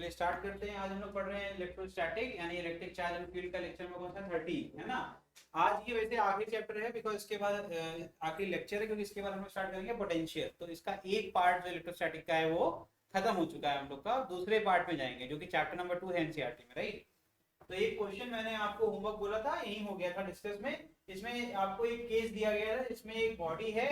चलिए स्टार्ट करते हैं। आज हम लोग पढ़ रहे हैं इलेक्ट्रोस्टैटिक यानी इलेक्ट्रिक चार्ज एंड फील्ड का लेक्चर में कौन सा 30 है ना। आज ये वैसे आखिरी चैप्टर है बिकॉज इसके बाद आखिरी लेक्चर है, क्योंकि इसके बाद हम लोग स्टार्ट करेंगे पोटेंशियल। तो इसका एक पार्ट जो इलेक्ट्रोस्टैटिक का है वो खत्म हो चुका है हम लोग का। दूसरे पार्ट में जाएंगे जो कि चैप्टर नंबर 2 है एनसीईआरटी में, राइट। तो एक क्वेश्चन मैंने आपको होमवर्क बोला था, यही हो गया था डिस्कस में। इसमें आपको एक केस दिया गया है, इसमें एक बॉडी है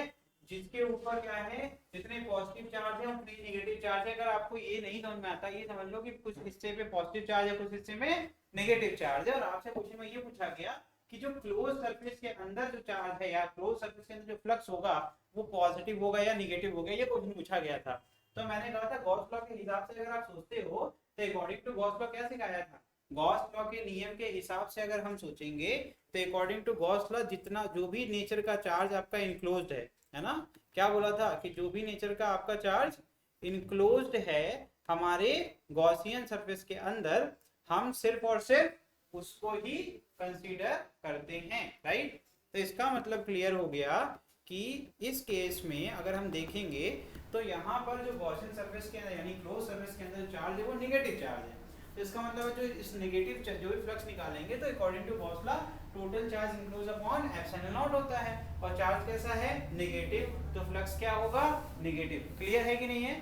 जिसके ऊपर क्या है, जितने पॉजिटिव चार्ज है उतने नेगेटिव चार्ज है। अगर आपको ये नहीं समझ में आता, ये समझ लो कि कुछ हिस्से पे पॉजिटिव चार्ज है, कुछ हिस्से में नेगेटिव चार्ज है। और आपसे क्वेश्चन में ये पूछा गया कि जो क्लोज सरफेस के अंदर जो चार्ज है या क्लोज सरफेस के अंदर जो फ्लक्स होगा वो पॉजिटिव होगा या नेगेटिव होगा, ये क्वेश्चन पूछा गया था। तो मैंने कहा था गॉस लॉ के हिसाब से अगर आप सोचते हो तो अकॉर्डिंग टू गॉस लॉ क्या सिखाया था, गॉस लॉ के नियम के हिसाब से अगर हम सोचेंगे तो अकॉर्डिंग टू गॉस लॉ जितना जो भी नेचर का चार्ज आपका इनक्लोज्ड है ना, क्या बोला था कि जो भी नेचर का आपका चार्ज इनक्लोज्ड है हमारे गॉसियन सरफेस के अंदर, हम सिर्फ और सिर्फ उसको ही कंसीडर करते हैं, राइट। तो इसका मतलब क्लियर हो गया कि इस केस में अगर हम देखेंगे तो यहाँ पर जो गॉसियन सरफेस के अंदर यानी क्लोज सरफेस के अंदर चार्ज है वो नेगेटिव चार्ज है। तो इसका मतलब है जो इस नेगेटिव जो भी फ्लक्स निकालेंगे तो according to Gauss law total charge enclose upon epsilon not होता है, और चार्ज कैसा है, नेगेटिव, तो फ्लक्स क्या होगा, नेगेटिव। क्लियर है कि नहीं है।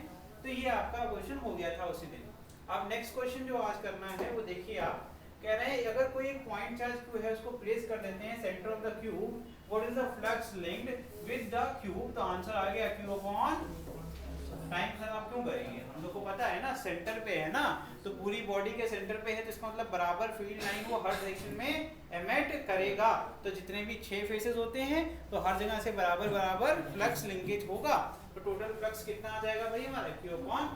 तो ये आपका क्वेश्चन हो गया था उसी दिन। अब नेक्स्ट क्वेश्चन जो आज करना है वो देखिए, आप कह रहे हैं अगर कोई एक पॉइंट चार्ज क्यू है उसको प्लेस कर देते हैं centre of the cube, what is the flux linked with the cube. तो आंसर आ गया क्यू अपॉन टाइम। सर आप क्यों करेंगे, हम लोग को पता है ना सेंटर पे है ना, तो पूरी बॉडी के सेंटर पे है तो इसका मतलब बराबर फील्ड लाइन वो हर डायरेक्शन में एमिट करेगा। तो जितने भी 6 फेसेस होते हैं तो हर जगह से बराबर बराबर फ्लक्स लिंकेज होगा। तो टोटल फ्लक्स कितना आ जाएगा भाई हमारा, क्यू अपॉन,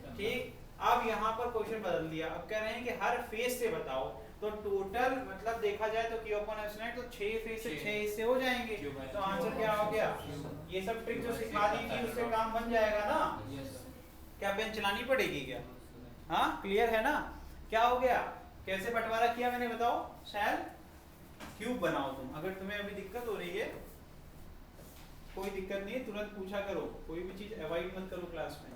ठीक। अब यहाँ पर क्वेश्चन बदल दिया, अब कह रहे हैं कि हर फेस से बताओ। तो टोटल मतलब देखा जाए तो क्यू अपॉन एप्सिलॉन, तो 6 फेस से 6 हिस्से हो जाएंगे। तो आंसर क्या हो गया, ये सब ट्रिक जो सिखा दी थी उससे काम बन जाएगा ना, क्या पेन चलानी पड़ेगी क्या। हाँ क्लियर है ना। क्या हो गया, कैसे बंटवारा किया मैंने बताओ, शायद क्यूब बनाओ तुम। अगर तुम्हें अभी दिक्कत हो रही है, कोई दिक्कत नहीं है, तुरंत पूछा करो, कोई भी चीज अवॉइड मत करो क्लास में।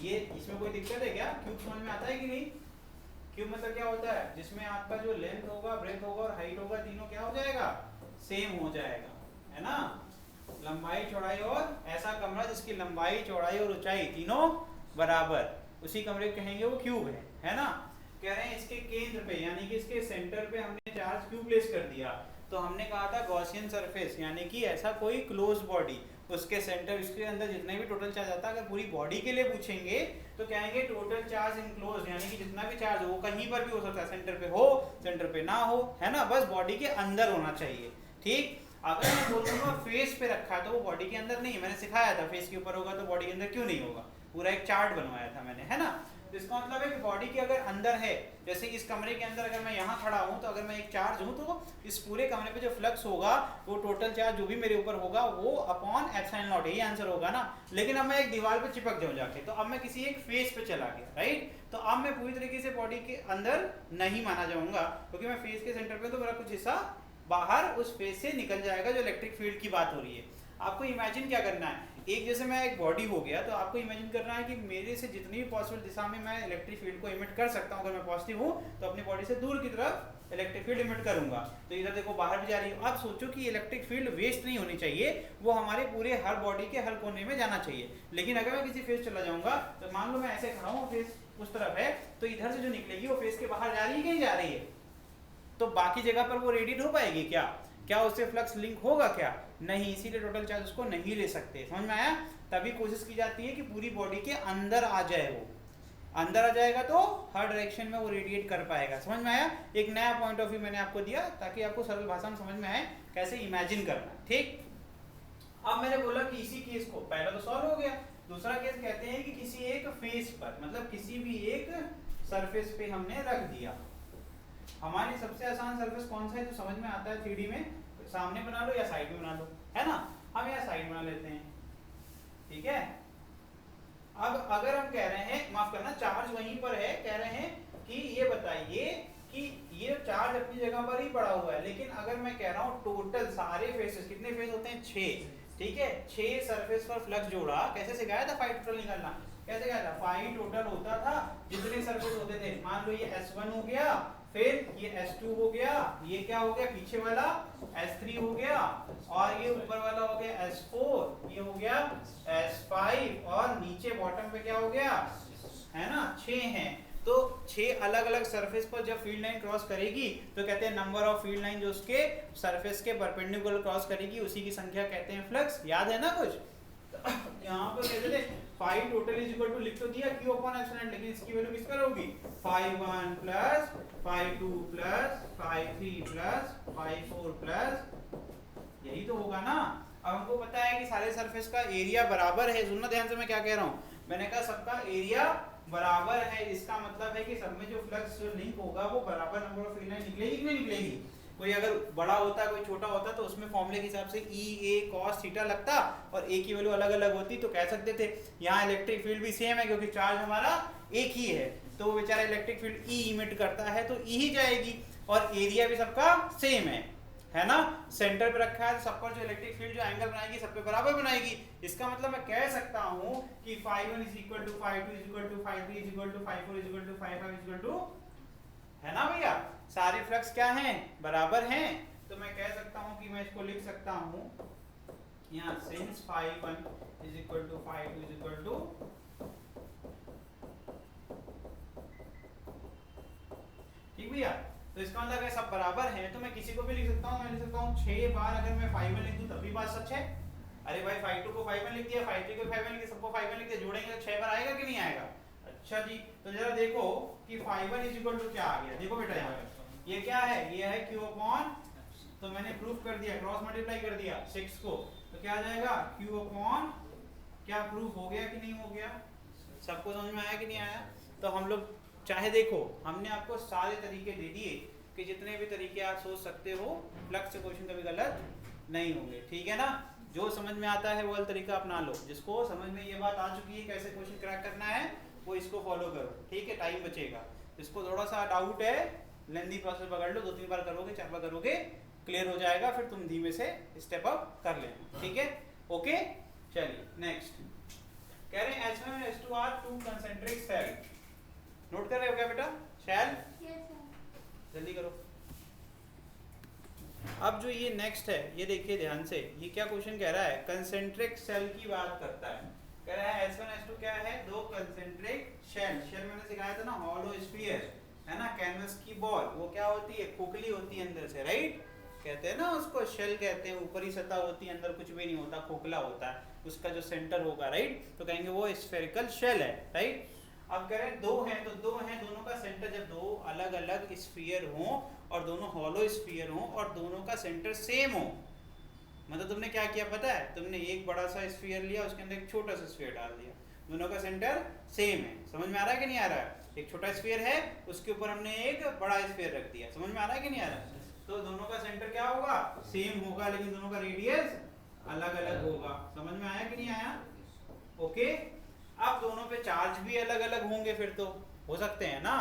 ये इसमें कोई दिक्कत है क्या, क्यूब समझ में आता है कि नहीं। क्यूब मतलब क्या होता है, जिसमें आपका जो लेंथ होगा, ब्रेथ होगा और हाइट होगा, तीनों क्या हो जाएगा, सेम हो जाएगा, है ना। लंबाई चौड़ाई और ऐसा कमरा जिसकी लंबाई चौड़ाई और ऊंचाई तीनों बराबर, उसी कमरे को कहेंगे वो क्यूब है ना। कह रहे हैं इसके केंद्र पे यानी कि इसके सेंटर पे हमने चार्ज क्यू प्लेस कर दिया। तो हमने कहा था गॉसियन सरफेस यानी कि ऐसा कोई क्लोज बॉडी, उसके सेंटर इसके अंदर जितने भी टोटल चार्ज आता है, अगर पूरी बॉडी के लिए पूछेंगे तो कहेंगे टोटल चार्ज इनक्लोज, यानी कि जितना भी चार्ज हो कहीं पर भी हो सकता है, सेंटर पे हो सेंटर पे ना हो, है ना, बस बॉडी के अंदर होना चाहिए, ठीक। अगर मैं बोल दूंगा फेस पे रखा है तो वो बॉडी के अंदर नहीं है, मैंने सिखाया था फेस के ऊपर होगा तो बॉडी के अंदर क्यों नहीं होगा, पूरा एक चार्ट बनवाया था मैंने, है ना। तो इसका मतलब है कि बॉडी के अगर अंदर है, जैसे इस कमरे के अंदर अगर मैं यहाँ खड़ा हूँ तो अगर मैं एक चार्ज हूँ तो इस पूरे कमरे पे जो फ्लक्स होगा वो टोटल चार्ज जो भी मेरे ऊपर होगा वो अपॉन एप्सिलॉन नॉट, यही आंसर होगा ना। लेकिन अब मैं एक दीवार पे चिपक जाऊँ जाके, तो अब मैं किसी एक फेस पे चला गया, राइट। तो अब मैं पूरी तरीके से बॉडी के अंदर नहीं माना जाऊंगा, क्योंकि मैं फेस के सेंटर पे तो मेरा कुछ हिस्सा बाहर उस फेस से निकल जाएगा, जो इलेक्ट्रिक फील्ड की बात हो रही है। आपको इमेजिन क्या करना है, एक जैसे मैं एक बॉडी हो गया तो आपको इमेजिन करना है कि मेरे से जितनी भी पॉसिबल दिशा में मैं इलेक्ट्रिक फील्ड को इमिट कर सकता हूँ, अगर मैं पॉजिटिव हूँ तो अपनी बॉडी से दूर की तरफ इलेक्ट्रिक फील्ड इमिट करूंगा। तो इधर देखो बाहर भी जा रही है। आप सोचो कि इलेक्ट्रिक फील्ड वेस्ट नहीं होनी चाहिए, वो हमारे पूरे हर बॉडी के हर कोने में जाना चाहिए। लेकिन अगर मैं किसी फेस चला जाऊंगा तो मान लो मैं ऐसे खड़ा हूँ, फेस उस तरफ है, तो इधर से जो निकलेगी वो फेस के बाहर जा रही है, कहीं जा रही है, तो बाकी जगह पर वो रेडिएट हो पाएगी क्या, क्या उससे फ्लक्स लिंक होगा क्या, नहीं, इसीलिए टोटल चार्ज उसको नहीं ले सकते। समझ में आया। तभी कोशिश की जाती है कि पूरी बॉडी के अंदर आ जाए, वो अंदर आ जाएगा तो हर डायरेक्शन में वो रेडिएट कर पाएगा। समझ में आया। एक नया पॉइंट ऑफ व्यू मैंने आपको दिया ताकि आपको सरल भाषा में समझ में आए कैसे इमेजिन करना, ठीक। अब मैंने बोला कि इसी केस को पहला तो सॉल्व हो गया, दूसरा केस कहते हैं कि किसी एक फेस पर मतलब किसी भी एक सरफेस पे हमने रख दिया। हमारी सबसे आसान सरफेस कौन सा है जो समझ में आता है 3D में, सामने बना लो या साइड में बना लो, है ना। हम यहाँ साइड बना लेते हैं, ठीक है। अब अगर हम कह रहे हैं, माफ करना, चार्ज वहीं पर है, कह रहे हैं कि ये बताइए कि ये चार्ज अपनी जगह पर ही पड़ा हुआ है, लेकिन अगर मैं कह रहा हूँ टोटल सारे फेसेस, कितने फेस होते हैं, 6, ठीक है, 6 सरफेस पर फ्लक्स जोड़ा। कैसे सिखाया था फाई टोटल निकालना? कैसे क्या था? फाई टोटल होता था जितने सरफेस होते थे, मान लो ये S1 हो गया, फिर ये S2 हो गया, ये क्या हो गया पीछे वाला S3 हो गया, और ये ऊपर वाला हो गया S4, ये हो गया S5, और नीचे बॉटम पे क्या हो गया, है ना 6 हैं। तो 6 अलग अलग सरफेस पर जब फील्ड लाइन क्रॉस करेगी तो कहते हैं नंबर ऑफ फील्ड लाइन जो उसके सरफेस के परपेंडिकुलर क्रॉस करेगी उसी की संख्या कहते हैं फ्लक्स। याद है ना कुछ? तो यहाँ पर कहते थे phi total is equal to, लिख तो दिया Q अपॉन एप्सिलॉन, लेकिन इसकी वैल्यू किस पर होगी? Phi 1 plus phi 2 plus phi 3 plus phi 4 plus, यही तो होगा ना। अब हमको पता है कि सारे सरफेस का एरिया बराबर है। सुनना ध्यान से मैं क्या कह रहा हूँ, मैंने कहा सबका एरिया बराबर है, इसका मतलब है कि सब में जो फ्लक्स जो लिंक होगा वो बराबर नंबर ऑफ फील्ड लाइन निकलेगी कि नहीं निकलेगी? कोई अगर बड़ा होता कोई छोटा होता तो उसमें फॉर्मूले के हिसाब से E A cos थीटा लगता और A की वैल्यू अलग अलग होती, तो कह सकते थे यहाँ इलेक्ट्रिक फील्ड भी सेम है क्योंकि चार्ज हमारा एक ही है, तो वो बेचारा इलेक्ट्रिक फील्ड E इमिट करता है तो E ही जाएगी, और एरिया भी सबका सेम है ना, सेंटर पे रखा है तो सब पर जो इलेक्ट्रिक फील्ड जो एंगल बनाएगी सब पे बराबर बनाएगी। इसका मतलब मैं कह सकता हूँ कि phi 1 is equal to phi 2 is equal to phi 3 is equal to phi 4 is equal to phi 5 is equal to, है ना भैया, सारे फ्लक्स क्या हैं? बराबर हैं। तो मैं कह सकता हूँ कि मैं इसको लिख सकता हूँ यहाँ since phi 1 is equal to phi 2 is equal to, ठीक भैया, तो इसका मतलब है सब बराबर हैं, तो मैं किसी को भी लिख सकता हूँ। मैं लिख सकता हूँ 6 बार अगर मैं फाई 1 लिख दूं तब भी बात सच है। अरे भाई फाई 2 को फाई 1 लिख दिया, फाई 3 को फाई 1 लिख दिया, सबको फाई 1 लिख दिया, जोड़ेंगे तो 6 बार आएगा कि नहीं आएगा? अच्छा जी, तो जरा देखो कि फाई 1 इज इक्वल टू क्या आ गया, देखो बेटा यहाँ पे ये क्या है, ये है Q अपॉन, तो मैंने प्रूफ कर दिया, क्रॉस मल्टीप्लाई कर दिया 6 को, तो क्या आ जाएगा Q अपॉन, क्या प्रूफ हो गया कि नहीं हो गया? सबको समझ में आया कि नहीं आया? तो हम लोग चाहे देखो हमने आपको सारे तरीके दे दिए कि जितने भी तरीके आप सोच सकते हो फ्लक्स से क्वेश्चन कभी गलत नहीं होंगे, ठीक है ना। जो समझ में आता है वो वाला तरीका अपना लो, जिसको समझ में ये बात आ चुकी है कैसे क्वेश्चन क्रैक करना है वो इसको फॉलो करो, ठीक है, टाइम बचेगा। जिसको थोड़ा सा डाउट है लेंदी प्रोसेस पकड़ लो, 2-3 बार करोगे 4 बार करोगे क्लियर हो जाएगा, फिर तुम धीमे से स्टेप अप कर लेना, ठीक है, ओके। चलिए नेक्स्ट कह रहे हैं S1 और S2 are two concentric shell, note कर रहे हो क्या बेटा? शेल जल्दी करो। अब जो ये नेक्स्ट है ये देखिए ध्यान से, ये क्या क्वेश्चन कह रहा है, कंसेंट्रिक सेल की बात करता है। कह रहा है S1 S2 क्या है, दो कंसेंट्रिक शेल। शेल मैंने सिखाया था ना, हॉलो स्फीयर है ना, कैनवस की बॉल, वो क्या होती है, खोखली होती है अंदर से, राइट, कहते हैं ना उसको शेल कहते हैं, ऊपरी सतह होती है अंदर कुछ भी नहीं होता, खोखला होता है, उसका जो सेंटर होगा, राइट, तो कहेंगे वो स्फेरिकल शेल है, राइट। अब कह रहे हैं दो हैं, तो दो हैं, दोनों का सेंटर, जब दो अलग अलग स्फीयर हो और दोनों हॉलो स्फीयर हो और दोनों का सेंटर सेम हो, मतलब तुमने क्या किया पता है, तुमने एक बड़ा सा स्फीयर लिया उसके अंदर एक छोटा सा स्फीयर डाल दिया, दोनों का सेंटर सेम है, समझ में आ रहा है कि नहीं आ रहा है? एक छोटा स्फीयर है उसके ऊपर हमने एक बड़ा स्फीयर रख दिया, समझ में आ रहा है कि नहीं आ रहा है? तो दोनों का सेंटर क्या होगा, सेम होगा, लेकिन दोनों का रेडियस अलग अलग होगा, समझ में आया कि नहीं आया? ओके। अब दोनों पे चार्ज भी अलग अलग होंगे, फिर तो हो सकते हैं ना।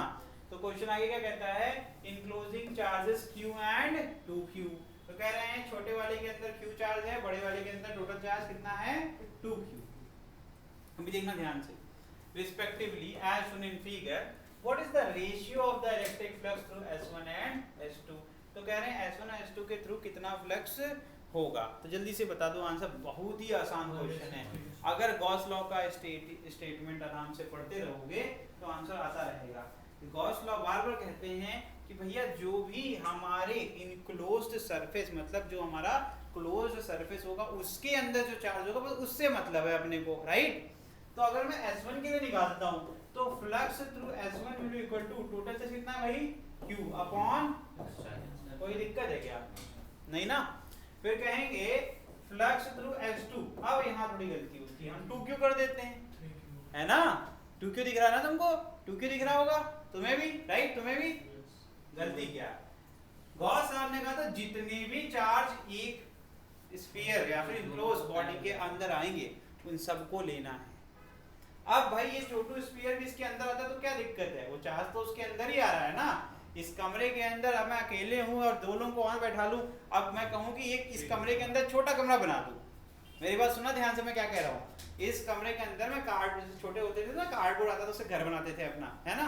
तो क्वेश्चन आगे क्या कहता है, enclosing charges Q and 2Q, तो कह रहे हैं छोटे वाले के अंदर Q चार्ज है, बड़े वाले के अंदर टोटल चार्ज कितना है, 2Q। अभी देखना ध्यान से, respectively as shown in figure what is the ratio of the electric flux through S1 and S2, तो कह रहे हैं S1 और S2 के थ्रू कितना फ्लक्स होगा। तो जल्दी से बता दो आंसर, बहुत ही आसान क्वेश्चन है, अगर गॉस लॉ का स्टेटमेंट आराम से पढ़ते रहोगे तो आंसर आता रहेगा। गॉस लॉ बार बार कहते हैं कि भैया जो भी हमारे इनक्लोज्ड सरफेस, मतलब जो हमारा क्लोज्ड सरफेस होगा उसके अंदर जो चार्ज होगा बस उससे मतलब है अपने को, राइट। तो अगर मैं S1 के लिए निकालता हूँ तो flux through S1 will be equal to total charge कितना है भाई, Q अपॉन, कोई दिक्कत है क्या? नहीं ना। फिर कहेंगे फ्लक्स थ्रू S2, अब यहाँ थोड़ी गलती होती है, हम 2Q कर देते हैं, है ना, 2Q दिख रहा है ना तुमको, 2Q दिख रहा होगा तुम्हें भी, राइट, तुम्हें भी। गलती क्या, गॉस साहब ने कहा था जितने भी चार्ज एक स्फीयर या फिर इनक्लोज बॉडी के अंदर आएंगे उन सबको लेना है। अब भाई ये छोटू स्फीयर भी इसके अंदर आता है तो क्या दिक्कत है, वो चार्ज तो उसके अंदर ही आ रहा है ना। इस कमरे के अंदर अब मैं अकेले हूँ और दो लोगों को वहां बैठा लूं, अब मैं कहूँ कि एक इस कमरे के अंदर छोटा कमरा बना दूं, मेरी बात सुनना ध्यान से, मैं क्या कह रहा हूँ। इस कमरे के अंदर में कार्ड, छोटे होते थे ना, कार्डबोर्ड आता था, उससे घर बनाते थे अपना, है ना।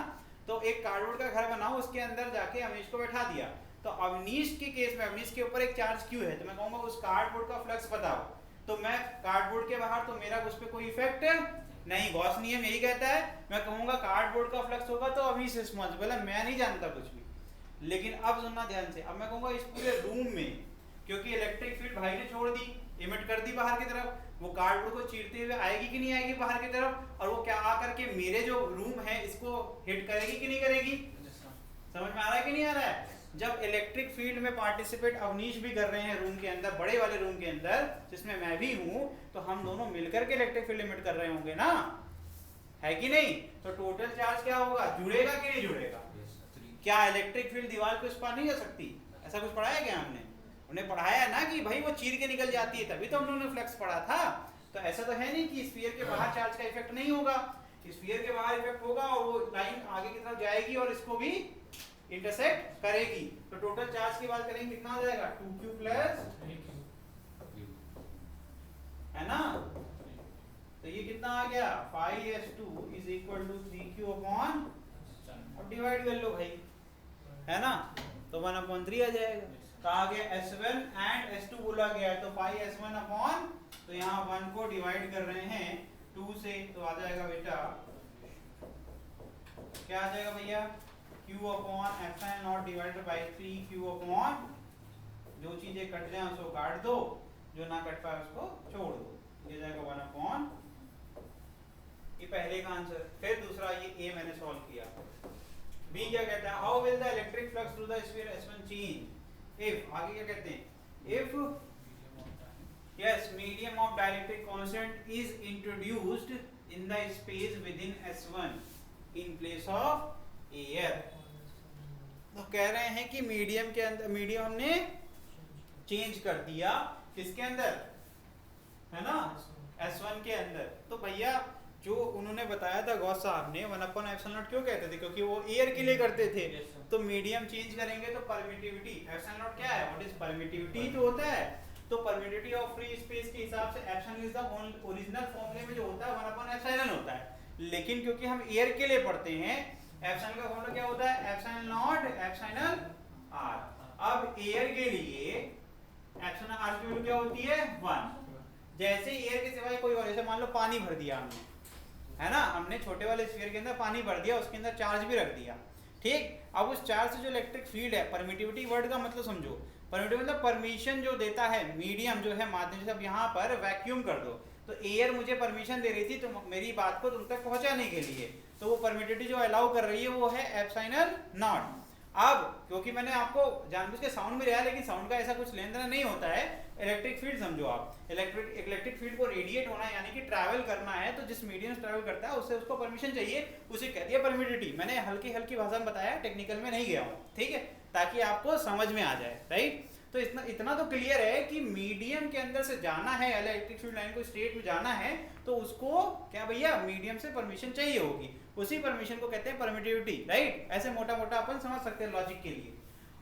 तो एक कार्डबोर्ड का घर बनाओ, उसके अंदर जाके अवनीश को बैठा दिया। तो अवनीश के केस में अवनीश के ऊपर एक चार्ज क्यू है, तो मैं कहूंगा उस कार्डबोर्ड का फ्लक्स बताओ। तो मैं कार्डबोर्ड के बाहर, तो मेरा उस पर कोई इफेक्ट नहीं, गॉस नियम यही कहता है। मैं कहूंगा कार्डबोर्ड का फ्लक्स होगा तो अवनीश रिस्पॉन्सिबल है, मैं नहीं जानता कुछ भी। लेकिन अब सुनना ध्यान से, अब मैं कहूंगा इस पूरे रूम में, क्योंकि इलेक्ट्रिक फील्ड भाई ने छोड़ दी, इमिट कर दी बाहर की तरफ, वो कार्डबोर्ड को चीरते हुए आएगी कि नहीं आएगी बाहर की तरफ, और वो क्या आकर के मेरे जो रूम है इसको हिट करेगी कि नहीं करेगी। समझ में आ रहा है कि नहीं आ रहा है। जब इलेक्ट्रिक फील्ड में पार्टिसिपेट अवनीश भी कर रहे हैं रूम के अंदर, बड़े वाले रूम के अंदर जिसमें मैं भी हूं, तो हम दोनों मिलकर के इलेक्ट्रिक फील्ड इमिट कर रहे होंगे ना, है कि नहीं। तो टोटल चार्ज क्या होगा, जुड़ेगा कि नहीं जुड़ेगा। क्या इलेक्ट्रिक फील्ड दीवार को इस पार नहीं जा सकती, ऐसा कुछ पढ़ाया क्या हमने। हमने पढ़ाया ना कि भाई वो चीर के निकल जाती है, तभी तो हम लोगों ने फ्लक्स पढ़ा था। तो ऐसा तो है नहीं कि स्फीयर के बाहर चार्ज का इफेक्ट नहीं होगा, स्फीयर के बाहर इफेक्ट होगा और वो लाइन आगे की तरफ जाएगी और इसको भी इंटरसेक्ट करेगी। तो टोटल चार्ज की बात करेंगे कितना हो जाएगा, 2q प्लस, है ना। तो ये कितना आ गया, 5s2 is equal to 3q upon, अब डिवाइड कर लो भाई, है ना। तो 1/3 आ जाएगा। कहा गया S1 एंड S2 बोला गया, तो 5s1 अपॉन, तो यहाँ 1 को डिवाइड कर रहे हैं 2 से, तो आ जाएगा बेटा, क्या आ जाएगा भैया, q upon epsilon not divided by 3q upon, जो चीजें कट जाए उसको काट दो, जो ना कट पाए उसको छोड़ दो, ये जाएगा 1 अपॉन, ये पहले का आंसर। फिर दूसरा, ये a मैंने सॉल्व किया। B क्या कहता है, how will the electric flux through the sphere S1 change if, आगे क्या कहते हैं, if yes medium of dielectric constant is introduced in the space within S1 in place of air। तो कह रहे हैं कि मीडियम के अंदर, मीडियम हमने चेंज कर दिया किसके अंदर, है ना, S1 के अंदर। तो भैया जो उन्होंने बताया था गॉस साहब ने 1/ε0 क्यों कहते थे, क्योंकि वो एयर के लिए करते थे। तो मीडियम चेंज करेंगे तो परमिटिविटी, ε0 क्या है, व्हाट इज परमिटिविटी तो होता है। तो परमिटिविटी ऑफ फ्री स्पेस के हिसाब से एप्सिलॉन इज द ओरिजिनल फॉर्मूले में जो होता है 1/ε होता है। लेकिन क्योंकि हम एयर के लिए पढ़ते हैं, एप्सिलॉन का फॉर्मूला क्या होता है, ε0 ε r। अब एयर के लिए ε r की वैल्यू क्या होती है 1। जैसे एयर के सिवाय कोई और, जैसे मान लो पानी भर दिया हमने, है ना, हमने छोटे वाले स्फीयर के अंदर पानी भर दिया, उसके अंदर चार्ज भी रख दिया, ठीक। अब उस चार्ज से जो इलेक्ट्रिक फील्ड है, परमिटिविटी वर्ड का मतलब समझो, परमिटिविटी मतलब परमिशन जो देता है मीडियम जो है माध्यम, जैसे अब यहाँ पर वैक्यूम कर दो, तो एयर मुझे परमिशन दे रही थी तो मेरी बात को तुम तक पहुंचाने के लिए, तो वो परमिटिविटी जो अलाउ कर रही है वो है ε0। अब क्योंकि मैंने आपको जानबूझ के साउंड में लिया, लेकिन साउंड का ऐसा कुछ लेन देन नहीं होता है। इलेक्ट्रिक फील्ड समझो आप, इलेक्ट्रिक फील्ड को रेडिएट होना है, यानी कि ट्रैवल करना है, तो जिस मीडियम से ट्रैवल करता है उससे उसको परमिशन चाहिए, उसे कहती है परमिटिविटी। मैंने हल्की हल्की भाषा में बताया, टेक्निकल में नहीं गया हूँ, ठीक है, ताकि आपको समझ में आ जाए, राइट। तो इतना तो क्लियर है कि मीडियम के अंदर से जाना है, इलेक्ट्रिक फील्ड लाइन को स्ट्रेट में जाना है, तो उसको क्या भैया मीडियम से परमिशन चाहिए होगी, उसी परमिशन को कहते हैं परमिटिविटी, राइट। ऐसे मोटा मोटा अपन समझ सकते हैं लॉजिक के लिए,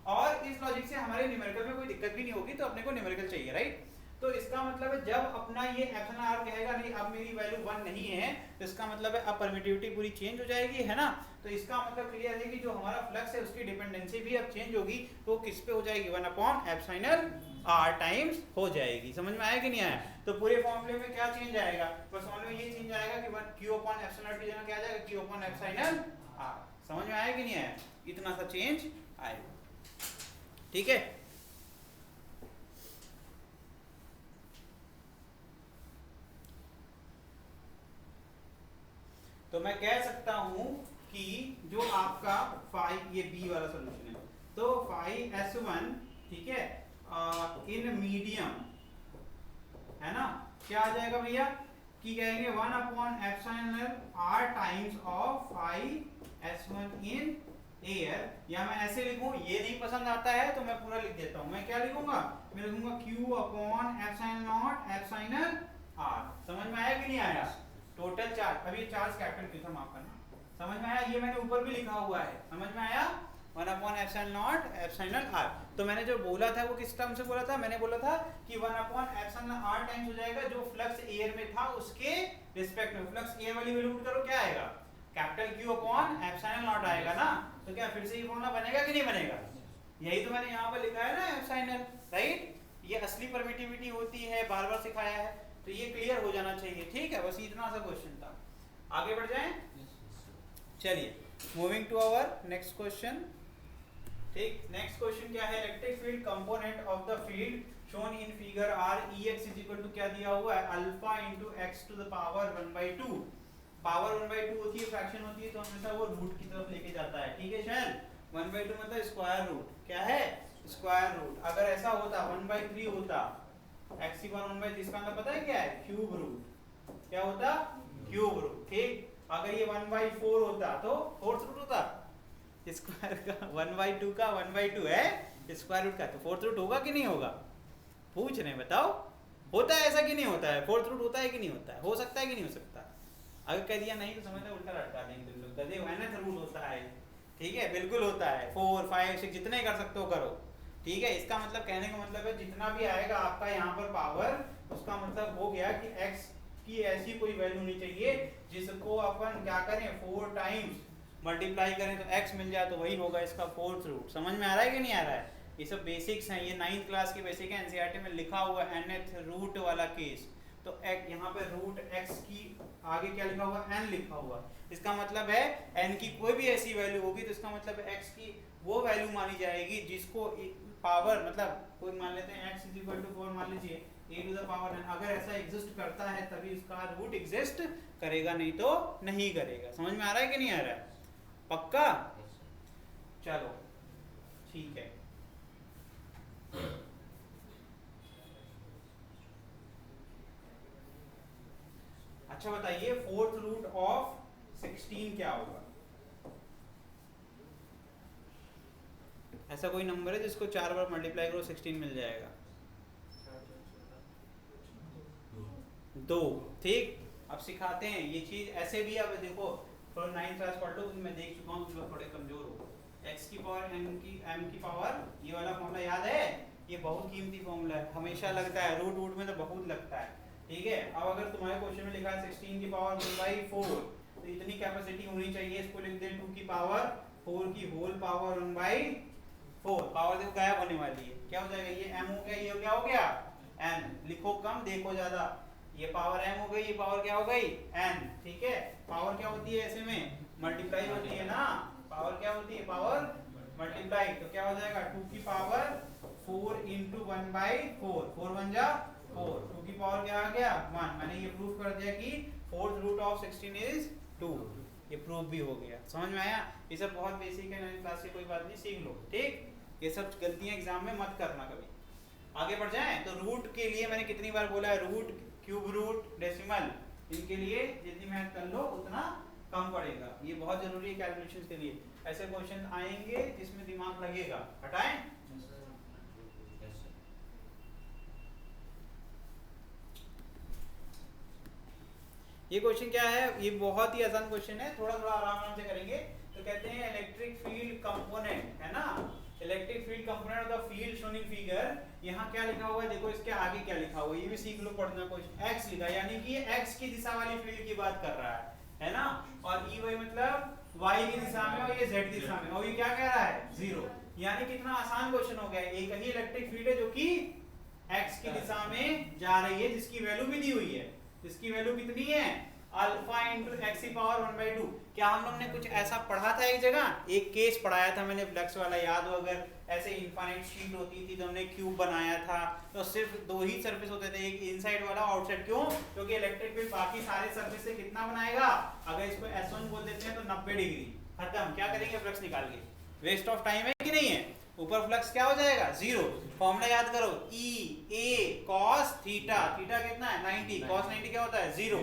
और इस लॉजिक से हमारे न्यूमेरिकल में कोई दिक्कत भी नहीं होगी, तो अपने को न्यूमेरिकल चाहिए, राइट। तो इसका मतलब है जब अपना ये εr कहेगा नहीं अब मेरी वैल्यू 1 नहीं है, तो इसका मतलब है अब परमिटिविटी पूरी चेंज हो जाएगी, है ना। तो इसका मतलब क्लियर है कि जो हमारा फ्लक्स है उसकी डिपेंडेंसी भी अब चेंज होगी, तो किस पे हो जाएगी, 1/ε0r टाइम्स हो जाएगी। समझ में आया कि नहीं आया। तो पूरे फॉर्मूले में क्या चेंज आएगा, बस फॉर्मूले में ये चेंज आएगा कि 1q/ε0 की जगह क्या आ जाएगा, q/ε0r। समझ में आया कि नहीं आया, इतना सा चेंज आएगा, ठीक है। तो मैं कह सकता हूं कि जो आपका 5, ये बी वाला सॉल्यूशन है, तो 5s1, ठीक है, इन मीडियम, है ना, क्या आ जाएगा भैया, कि कहेंगे 1/ε0r times of 5s1 in air, या मैं ऐसे लिखूं, ये नहीं पसंद आता है तो मैं पूरा लिख देता हूं। मैं क्या लिखूंगा, मैं लिखूंगा q/ε0 r। समझ में आया कि नहीं आया। टोटल चार्ज, अभी चार्ज कैपिटल क्यों था माफ करना, समझ में आया, ये मैंने ऊपर भी लिखा हुआ है, समझ में आया। 1/ε0 r। तो मैंने जो बोला था वो किस टर्म से बोला था, मैंने बोला था कि 1/ε0 टाइम्स हो जाएगा जो फ्लक्स एयर में था उसके रिस्पेक्ट में। फ्लक्स एयर वाली वैल्यू पुट करो, क्या आएगा, कैपिटल Q अपॉन ε0 आएगा ना। तो क्या फिर से ये फॉर्मूला बनेगा कि नहीं बनेगा, यही तो मैंने यहाँ पर लिखा है ना एप्सिलॉन, राइट। ये असली परमिटिविटी होती है, बार बार सिखाया है, तो ये क्लियर हो जाना चाहिए, ठीक है। बस इतना सा क्वेश्चन था, आगे बढ़ जाएं। चलिए moving to our next question, ठीक। नेक्स्ट क्वेश्चन क्या है, electric field component of the field shown in figure are Ex is equal to क्या दिया हुआ है, alpha into x to the power 1/2। Power 1/2 होती है, फ्रैक्शन होती है, तो हमेशा वो रूट की तरफ लेके जाता है, ठीक है। शैल 1/2 मतलब स्क्वायर रूट, क्या है, स्क्वायर रूट। अगर ऐसा होता 1/3 होता x की पावर 1/3, इसका मतलब पता है क्या है, क्यूब रूट। क्या होता, क्यूब रूट, ठीक। अगर ये 1/4 होता तो फोर्थ रूट होता स्क्वायर का, 1/2 का 1/2 है स्क्वायर रूट का, तो फोर्थ रूट होगा कि नहीं होगा, पूछ रहे बताओ, होता है ऐसा कि नहीं होता है, फोर्थ रूट होता है कि नहीं होता है, हो सकता है कि नहीं हो सकता। अगर कह दिया नहीं तो समझना उल्टा लटका देंगे तुम लोग, गधे nth रूट होता है, ठीक है, बिल्कुल होता है, 4 5 6 जितने कर सकते हो करो, ठीक है। इसका मतलब कहने का मतलब है जितना भी आएगा आपका यहाँ पर पावर, उसका मतलब हो गया कि x की ऐसी कोई वैल्यू नहीं चाहिए जिसको अपन क्या करें 4 टाइम्स मल्टीप्लाई करें तो x मिल जाए, तो वही होगा इसका फोर्थ रूट। समझ में आ रहा है कि नहीं आ रहा है, ये सब बेसिक्स हैं, ये 9th क्लास के बेसिक है, एनसीईआरटी में लिखा हुआ nth रूट वाला केस। तो यहाँ पे रूट x की आगे क्या लिखा हुआ, n लिखा हुआ, इसका मतलब है n की कोई भी ऐसी वैल्यू होगी तो इसका मतलब है x की वो वैल्यू मानी जाएगी जिसको पावर, मतलब कोई मान लेते हैं x इज इक्वल टू 4 मान लीजिए, a to the power n, अगर ऐसा एग्जिस्ट करता है तभी इसका रूट एग्जिस्ट करेगा, नहीं तो नहीं करेगा। समझ में आ रहा है कि नहीं आ रहा है, पक्का, चलो ठीक है। अच्छा बताइए फोर्थ रूट ऑफ 16 क्या होगा, ऐसा कोई नंबर है जिसको 4 बार मल्टीप्लाई करो 16 मिल जाएगा, 2, ठीक। अब सिखाते हैं ये चीज ऐसे भी, अब देखो थोड़ा 9th क्लास पढ़ लो, मैं देख चुका हूँ तुम लोग थोड़े कमजोर हो। x की पावर m की पावर, ये वाला फॉर्मूला याद है, ये बहुत कीमती फॉर्मूला है, हमेशा लगता है, रूट में तो बहुत लगता है, ठीक है। अब अगर तुम्हारे क्वेश्चन में लिखा है 16 की पावर 1/4, तो इतनी कैपेसिटी होनी चाहिए, इसको लिख दे 2 की पावर 4 की होल पावर 1/4, पावर देखो गायब होने वाली है, क्या हो जाएगा, ये m हो गया, ये क्या हो गया n, लिखो कम देखो ज्यादा, ये पावर m हो गई, ये पावर क्या हो गई n, ठीक है। पावर क्या होती है ऐसे में, मल्टीप्लाई होती है ना, पावर क्या होती है, पावर मल्टीप्लाई, तो क्या हो जाएगा 2 की पावर 4 इंटू 1/4, 4 बन जा 4, 2 की पावर क्या आ गया 1। मैंने ये प्रूफ कर दिया कि फोर्थ रूट ऑफ 16 इज 2, ये प्रूफ भी हो गया। समझ में आया, ये सब बहुत बेसिक है, 9th क्लास से कोई बात नहीं, सीख लो, ठीक। ये सब गलतियां एग्जाम में मत करना कभी। आगे बढ़ जाएं, तो रूट के लिए मैंने कितनी बार बोला है, रूट, क्यूब रूट, डेसिमल, इनके लिए जितनी मेहनत कर लो उतना कम पड़ेगा, ये बहुत जरूरी है कैलकुलेशंस के लिए। ऐसे क्वेश्चन आएंगे जिसमें दिमाग लगेगा, हटाएं। ये क्वेश्चन क्या है, ये बहुत ही आसान क्वेश्चन है, थोड़ा थोड़ा आराम से करेंगे। तो कहते हैं इलेक्ट्रिक फील्ड कंपोनेंट, है ना, electric field component of the field shown in figure. यहाँ क्या लिखा हुआ है, देखो इसके आगे क्या लिखा हुआ है, ये भी सीख लो पढ़ना, कुछ x लिखा, यानी कि x की दिशा वाली फील्ड की बात कर रहा है ना, और ई वाई मतलब y की दिशा में और ये z की दिशा में, और ये क्या कह रहा है 0, यानी कितना आसान क्वेश्चन हो गया। एक ही इलेक्ट्रिक फील्ड है जो कि x की दिशा में जा रही है, जिसकी वैल्यू भी दी हुई है, इसकी वैल्यू कितनी है अल्फा इंटू एक्स की पावर 1/2। क्या हम लोग ने कुछ ऐसा पढ़ा था एक जगह, एक केस पढ़ाया था मैंने फ्लक्स वाला, याद हो अगर, ऐसे इनफाइनाइट शीट होती थी तो हमने क्यूब बनाया था, तो सिर्फ 2 ही सरफेस होते थे, एक इनसाइड वाला आउटसाइड, क्यों, क्योंकि इलेक्ट्रिक फील्ड बाकी सारे सरफेस से कितना बनाएगा, अगर इसको S1 बोल देते हैं तो 90 डिग्री, खत्म, क्या करेंगे फ्लक्स निकाल के, वेस्ट ऑफ टाइम है कि नहीं है। ऊपर फ्लक्स क्या हो जाएगा 0, फॉर्मूला याद करो E A cos theta, theta कितना है 90, cos 90 क्या होता है 0।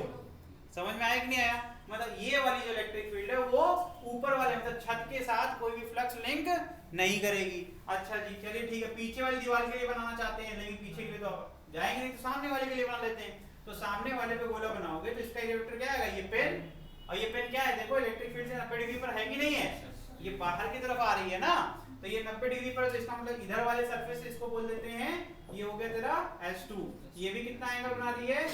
समझ में आया कि नहीं आया, मतलब ये वाली जो इलेक्ट्रिक फील्ड है वो ऊपर वाले मतलब छत के साथ कोई भी फ्लक्स लिंक नहीं करेगी। अच्छा जी चलिए ठीक है, पीछे वाली दीवार के लिए बनाना चाहते हैं, लेकिन पीछे के लिए तो जाएंगे नहीं, तो सामने वाले के लिए बना लेते हैं। तो सामने वाले पे गोला बनाओगे तो इसका इलेक्ट्रिक क्या आएगा, ये पेन, और ये पेन क्या है देखो इलेक्ट्रिक फील्ड से 90 डिग्री पर है कि नहीं है, ये बाहर की तरफ आ रही है ना, तो ये 90 डिग्री पर, तो इसका मतलब इधर वाले सरफेस से इसको बोल देते हैं, ये हो गया तेरा S2। ये भी कितना एंगल बना रही है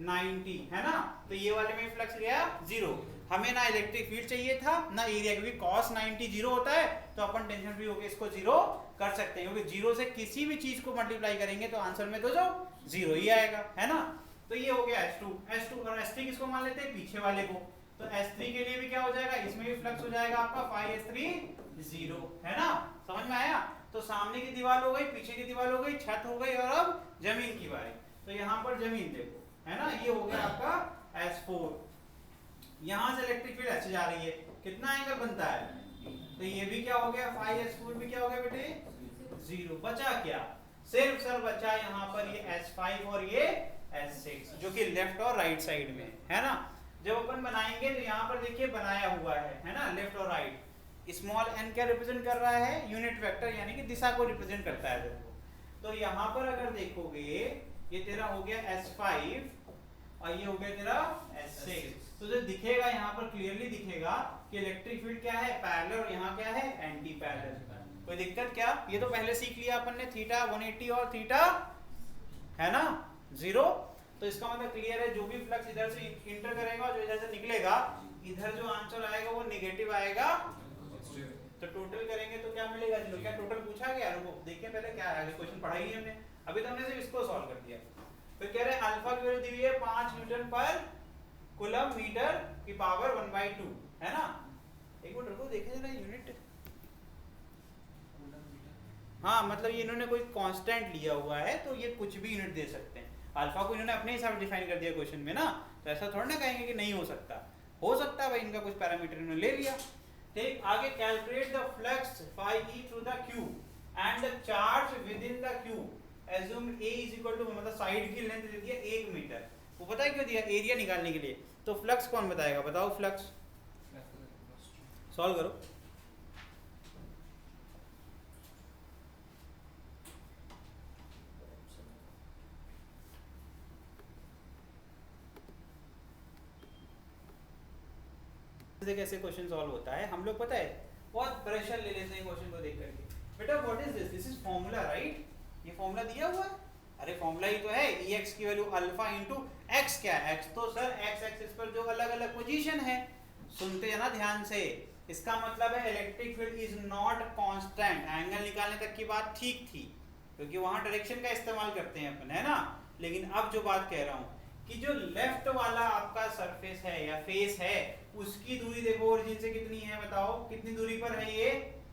90, है ना। तो ये वाले में फ्लक्स गया 0। हमें ना इलेक्ट्रिक फील्ड चाहिए था ना एरिया, क्योंकि cos 90 0 होता है, तो अपन टेंशन फ्री होकर इसको 0 कर सकते हैं, क्योंकि 0 से किसी भी चीज को मल्टीप्लाई करेंगे तो आंसर में तो जो 0 ही आएगा, है ना। तो ये हो गया S2 और S3 किसको मान लेते हैं, पीछे वाले को। तो S3 के लिए भी क्या हो जाएगा, इसमें भी फ्लक्स हो जाएगा आपका 5S3 0, है ना। समझ में आया। तो सामने की दीवार हो गई, पीछे की दीवार हो गई, छत हो गई, और अब जमीन की बारी। तो यहाँ पर जमीन देखो, है ना, ये हो गया आपका S4। यहाँ से इलेक्ट्रिक फील्ड ऐसे जा रही है, कितना एंगल बनता है, तो ये भी क्या हो गया 5S4 भी क्या हो गया बेटे 0। बचा क्या, सिर्फ सर बचा यहाँ पर ये S5 और ये S6, जो कि लेफ्ट और राइट साइड में है ना। जब अपन बनाएंगे तो यहाँ पर देखिए बनाया हुआ है ना, लेफ्ट और राइट। स्मॉल n क्या रिप्रेजेंट कर रहा है, यूनिट वेक्टर, यानी कि दिशा को रिप्रेजेंट करता है देखो। तो यहाँ पर अगर देखोगे ये तेरा हो गया S5 और ये हो गया तेरा S6। तो जो दिखेगा यहाँ पर क्लियरली दिखेगा कि इलेक्ट्रिक फील्ड क्या है, पैरेलल, और यहाँ क्या है एंटी पैरेलल। कोई दिक्कत क्या, ये तो पहले सीख लिया अपन ने, थीटा 180 और थीटा है ना 0। तो इसका मतलब क्लियर है, जो भी फ्लक्स इधर से इंटर करेगा और जो इधर से निकलेगा, इधर जो आंसर आएगा वो नेगेटिव आएगा। तो टोटल करेंगे तो क्या मिलेगा, चलो क्या टोटल पूछा गया, रुको देखिए पहले क्या है, क्वेश्चन पढ़ा ही हमने, अभी तो हमने सिर्फ इसको सॉल्व कर दिया। फिर कह रहे हैं अल्फा की वैल्यू दी हुई है 5 न्यूटन पर कूलम मीटर की पावर 1/2, है ना। एक मिनट रुको देखें जरा यूनिट, हाँ मतलब ये इन्होंने कोई कांस्टेंट लिया हुआ है, तो ये कुछ भी यूनिट दे सकते हैं। अल्फा को इन्होंने अपने हिसाब से डिफाइन कर दिया क्वेश्चन में ना, तो ऐसा थोड़ा ना कहेंगे कि नहीं हो सकता, हो सकता है भाई, इनका कुछ पैरामीटर इन्होंने ले लिया। ठीक, आगे calculate the flux phi through the cube and the charge within the cube assume a is equal to, मतलब साइड की लेंथ दे दी है 1 मीटर। वो पता है क्यों दिया, एरिया निकालने के लिए। तो फ्लक्स कौन बताएगा, बताओ फ्लक्स, सॉल्व करो। कैसे क्वेश्चन सॉल्व होता है, हम लोग पता है बहुत प्रेशर ले लेते हैं क्वेश्चन को देख करके। बेटा what is this, this is formula right, ये फॉर्मूला दिया हुआ है, अरे फॉर्मूला ही तो है, ex की वैल्यू अल्फा इनटू x, क्या है x, तो सर x एक्सिस पर जो अलग अलग पोजीशन है, सुनते हैं ना ध्यान से, इसका मतलब है electric field is not constant. Angle निकालने तक की बात ठीक थी, क्योंकि वहां डायरेक्शन का इस्तेमाल करते हैं अपन, है ना। लेकिन अब जो बात कह रहा हूं कि जो लेफ्ट वाला आपका सरफेस है या फेस है, उसकी दूरी देखो ओरिजिन से कितनी है, बताओ कितनी दूरी पर है ये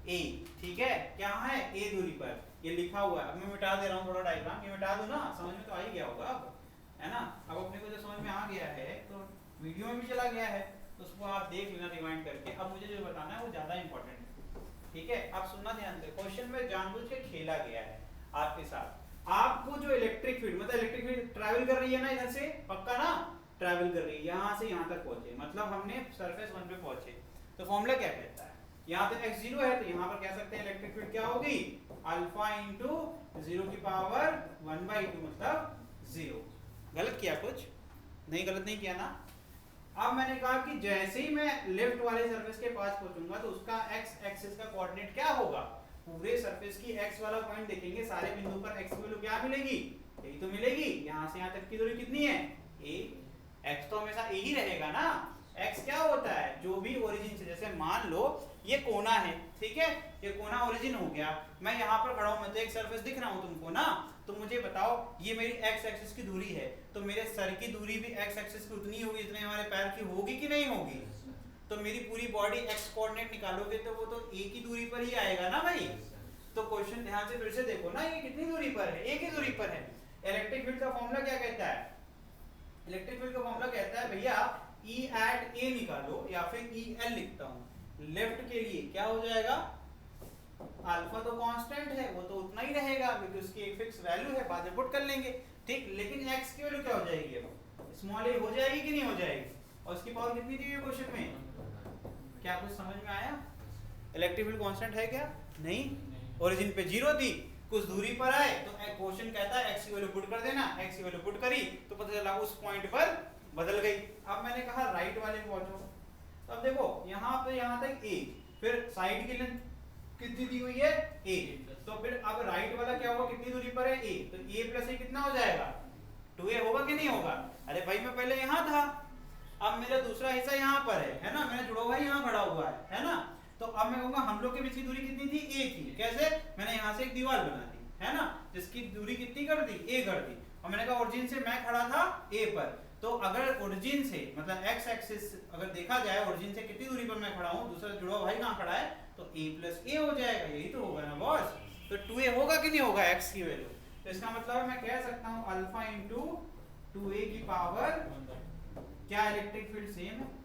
a, ठीक है, क्या है a दूरी पर, ये लिखा हुआ है। अब मैं मिटा दे रहा हूँ थोड़ा डायग्राम, ये मिटा दूं ना, समझ में तो आ ही गया होगा अब, है ना। अब अपने को जो समझ में आ गया है तो वीडियो में भी चला गया है, तो उसको आप देख लेना रिवाइंड करके। अब मुझे जो बताना है वो ज्यादा इंपॉर्टेंट है, ठीक है। अब सुनना ध्यान से, क्वेश्चन में जानबूझ के खेला गया है आपके साथ। आपको जो इलेक्ट्रिक फील्ड, मतलब इलेक्ट्रिक फील्ड ट्रैवल कर रही है ना, इधर से पक्का ना ट्रैवल कर रही है, यहाँ से यहाँ तक पहुंचे, मतलब हमने सरफेस 1 पे पहुंचे। तो फॉर्मूला क्या कहता है, यहाँ पे x0 है, तो यहाँ पर कह सकते हैं इलेक्ट्रिक फील्ड क्या होगी, अल्फा इंटू 0 की पावर 1/2, मतलब 0। गलत किया कुछ नहीं, गलत नहीं किया ना। अब मैंने कहा कि जैसे ही मैं लेफ्ट वाले सरफेस के पास पहुंचूंगा तो उसका x एक्सिस का कोऑर्डिनेट क्या होगा, पूरे सरफेस की x वाला पॉइंट देखेंगे, सारे बिंदु पर x की वैल्यू क्या मिलेगी, यही तो मिलेगी। यहाँ से यहाँ तक की दूरी कितनी है a, x तो हमेशा a ही रहेगा ना। x क्या होता है, जो भी ओरिजिन से, जैसे मान लो ये कोना है, ठीक है, ये कोना ओरिजिन हो गया, मैं यहाँ पर खड़ा हूँ, मैं तो एक सरफेस दिख रहा हूँ तुमको ना, तो मुझे बताओ ये मेरी x एक्सिस की दूरी है, तो मेरे सर की दूरी भी x एक्सिस की उतनी होगी जितने हमारे पैर की होगी कि नहीं होगी। तो मेरी पूरी बॉडी x कोऑर्डिनेट निकालोगे तो वो तो a की दूरी पर ही आएगा ना भाई। तो क्वेश्चन ध्यान से फिर से देखो ना, ये कितनी दूरी पर है, a की दूरी पर है। इलेक्ट्रिक फील्ड का फॉर्मूला क्या कहता है, इलेक्ट्रिक फील्ड का फॉर्मूला कहता है भैया E at A निकालो, या फिर EL लिखता हूँ लेफ्ट के लिए, क्या हो जाएगा, अल्फा तो कांस्टेंट है, वो तो उतना ही रहेगा क्योंकि उसकी एक फिक्स वैल्यू है, बाद में पुट कर लेंगे, ठीक। लेकिन x की वैल्यू क्या हो जाएगी, अब स्मॉल a हो जाएगी कि नहीं हो जाएगी, और उसकी पावर कितनी दी हुई है क्वेश्चन में, क्या कुछ समझ में आया। इलेक्ट्रिक फील्ड कांस्टेंट है क्या, नहीं, ओरिजिन पे 0 थी, कुछ दूरी पर आए तो क्वेश्चन कहता है x की वैल्यू पुट कर देना, x की वैल्यू पुट करी तो पता चला उस पॉइंट पर बदल गई। अब मैंने कहा राइट वाले पहुंचो, तो अब देखो यहाँ पे यहाँ तक a, फिर साइड की लेंथ कितनी दी हुई है a, तो फिर अब राइट वाला क्या होगा, कितनी दूरी पर है a, तो a प्लस a कितना हो जाएगा 2a होगा कि नहीं होगा। अरे भाई मैं पहले यहाँ था, अब मेरा दूसरा हिस्सा यहाँ पर है ना, मेरा जुड़ा हुआ यहाँ खड़ा हुआ है ना। तो अब मैं कहूँगा हम लोग के बीच की दूरी कितनी थी a थी, कैसे, मैंने यहाँ से एक दीवार बना दी है ना, जिसकी दूरी कितनी कर दी a कर दी, और मैंने कहा ओरिजिन से मैं खड़ा था a पर, तो अगर ओरिजिन से मतलब x एक्सिस अगर देखा जाए ओरिजिन से कितनी दूरी पर मैं खड़ा हूँ, दूसरा जुड़ा हुआ भाई कहाँ खड़ा है, तो a प्लस a हो जाएगा, यही तो होगा ना बॉस। तो 2a होगा कि नहीं होगा x की वैल्यू, तो इसका मतलब मैं कह सकता हूँ अल्फा इंटू 2a की पावर क्या, इलेक्ट्रिक फील्ड सेम है।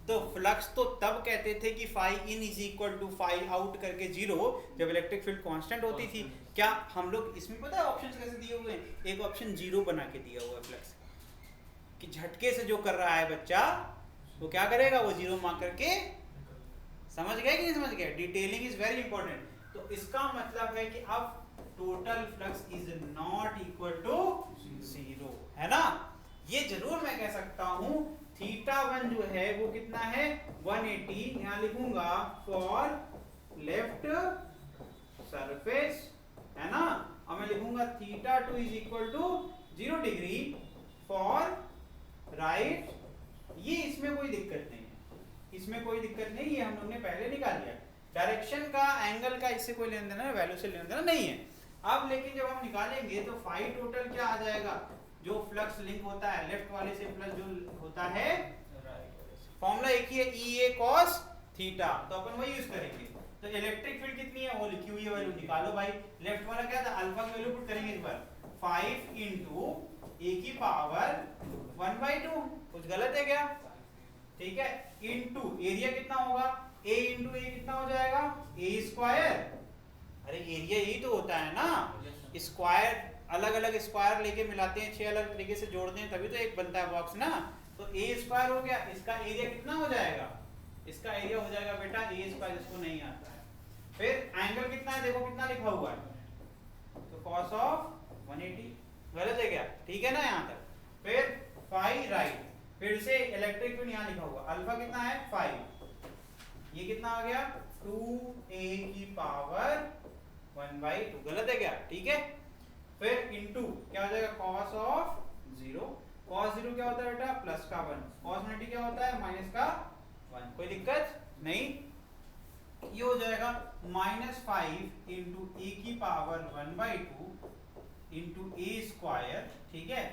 तो फ्लक्स तो तब कहते थे कि phi in is equal to phi out करके 0, जब इलेक्ट्रिक फील्ड कांस्टेंट होती थी। क्या हम लोग इसमें पता है ऑप्शंस कैसे दिए हुए हैं, एक ऑप्शन 0 बना के दिया हुआ है फ्लक्स कि झटके से जो कर रहा है बच्चा वो क्या करेगा, वो 0 मार्क करके, समझ गए कि नहीं समझ गए, डिटेलिंग इज वेरी इंपॉर्टेंट। तो इसका मतलब है कि अब total flux is not equal to 0, है ना। ये जरूर मैं कह सकता हूं θ1 जो है वो कितना है 180, यहां लिखूंगा फॉर लेफ्ट सरफेस, है ना, और मैं लिखूंगा θ2 is equal to 0 degree for right. ये इसमें कोई दिक्कत नहीं है, इसमें कोई दिक्कत नहीं है, हम लोग ने पहले निकाल लिया। डायरेक्शन का, एंगल का इससे कोई लेना देना, वैल्यू से लेना देना नहीं है। अब लेकिन जब हम निकालेंगे तो फाई टोटल क्या आ जाएगा, जो फ्लक्स लिंक होता है लेफ्ट वाले से प्लस जो होता है, फॉर्मूला एक ही है E A cos थीटा, तो अपन वही यूज करेंगे। तो इलेक्ट्रिक फील्ड कितनी है वो लिखी हुई है, वैल्यू निकालो भाई। लेफ्ट वाला क्या था, अल्फा की वैल्यू पुट करेंगे इस बार, 5 इंटू a की पावर 1/2, कुछ गलत है क्या, ठीक है, इंटू एरिया कितना होगा, a इंटू a कितना हो जाएगा a स्क्वायर, अरे एरिया यही तो होता है ना, स्क्वायर अलग अलग स्क्वायर लेके मिलाते हैं, 6 अलग तरीके से जोड़ते हैं तभी तो एक बनता है बॉक्स ना। तो a स्क्वायर हो गया, इसका एरिया कितना हो जाएगा, इसका एरिया हो जाएगा बेटा a स्क्वायर, जिसको नहीं आता है। फिर एंगल कितना है, देखो कितना लिखा हुआ है, तो cos ऑफ 180, गलत है क्या, ठीक है ना यहाँ तक। फिर फाई राइट, फिर से इलेक्ट्रिक फील्ड यहाँ लिखा हुआ, अल्फा कितना है 5, ये कितना आ गया 2a की पावर 1/2, गलत है क्या, ठीक है। फिर इनटू क्या हो जाएगा cos ऑफ 0, cos 0 क्या होता है बेटा प्लस का 1, cos 90 क्या होता है माइनस का 1, कोई दिक्कत नहीं। ये हो जाएगा -5 इंटू ए की पावर 1/2 इंटू ए स्क्वायर, ठीक है,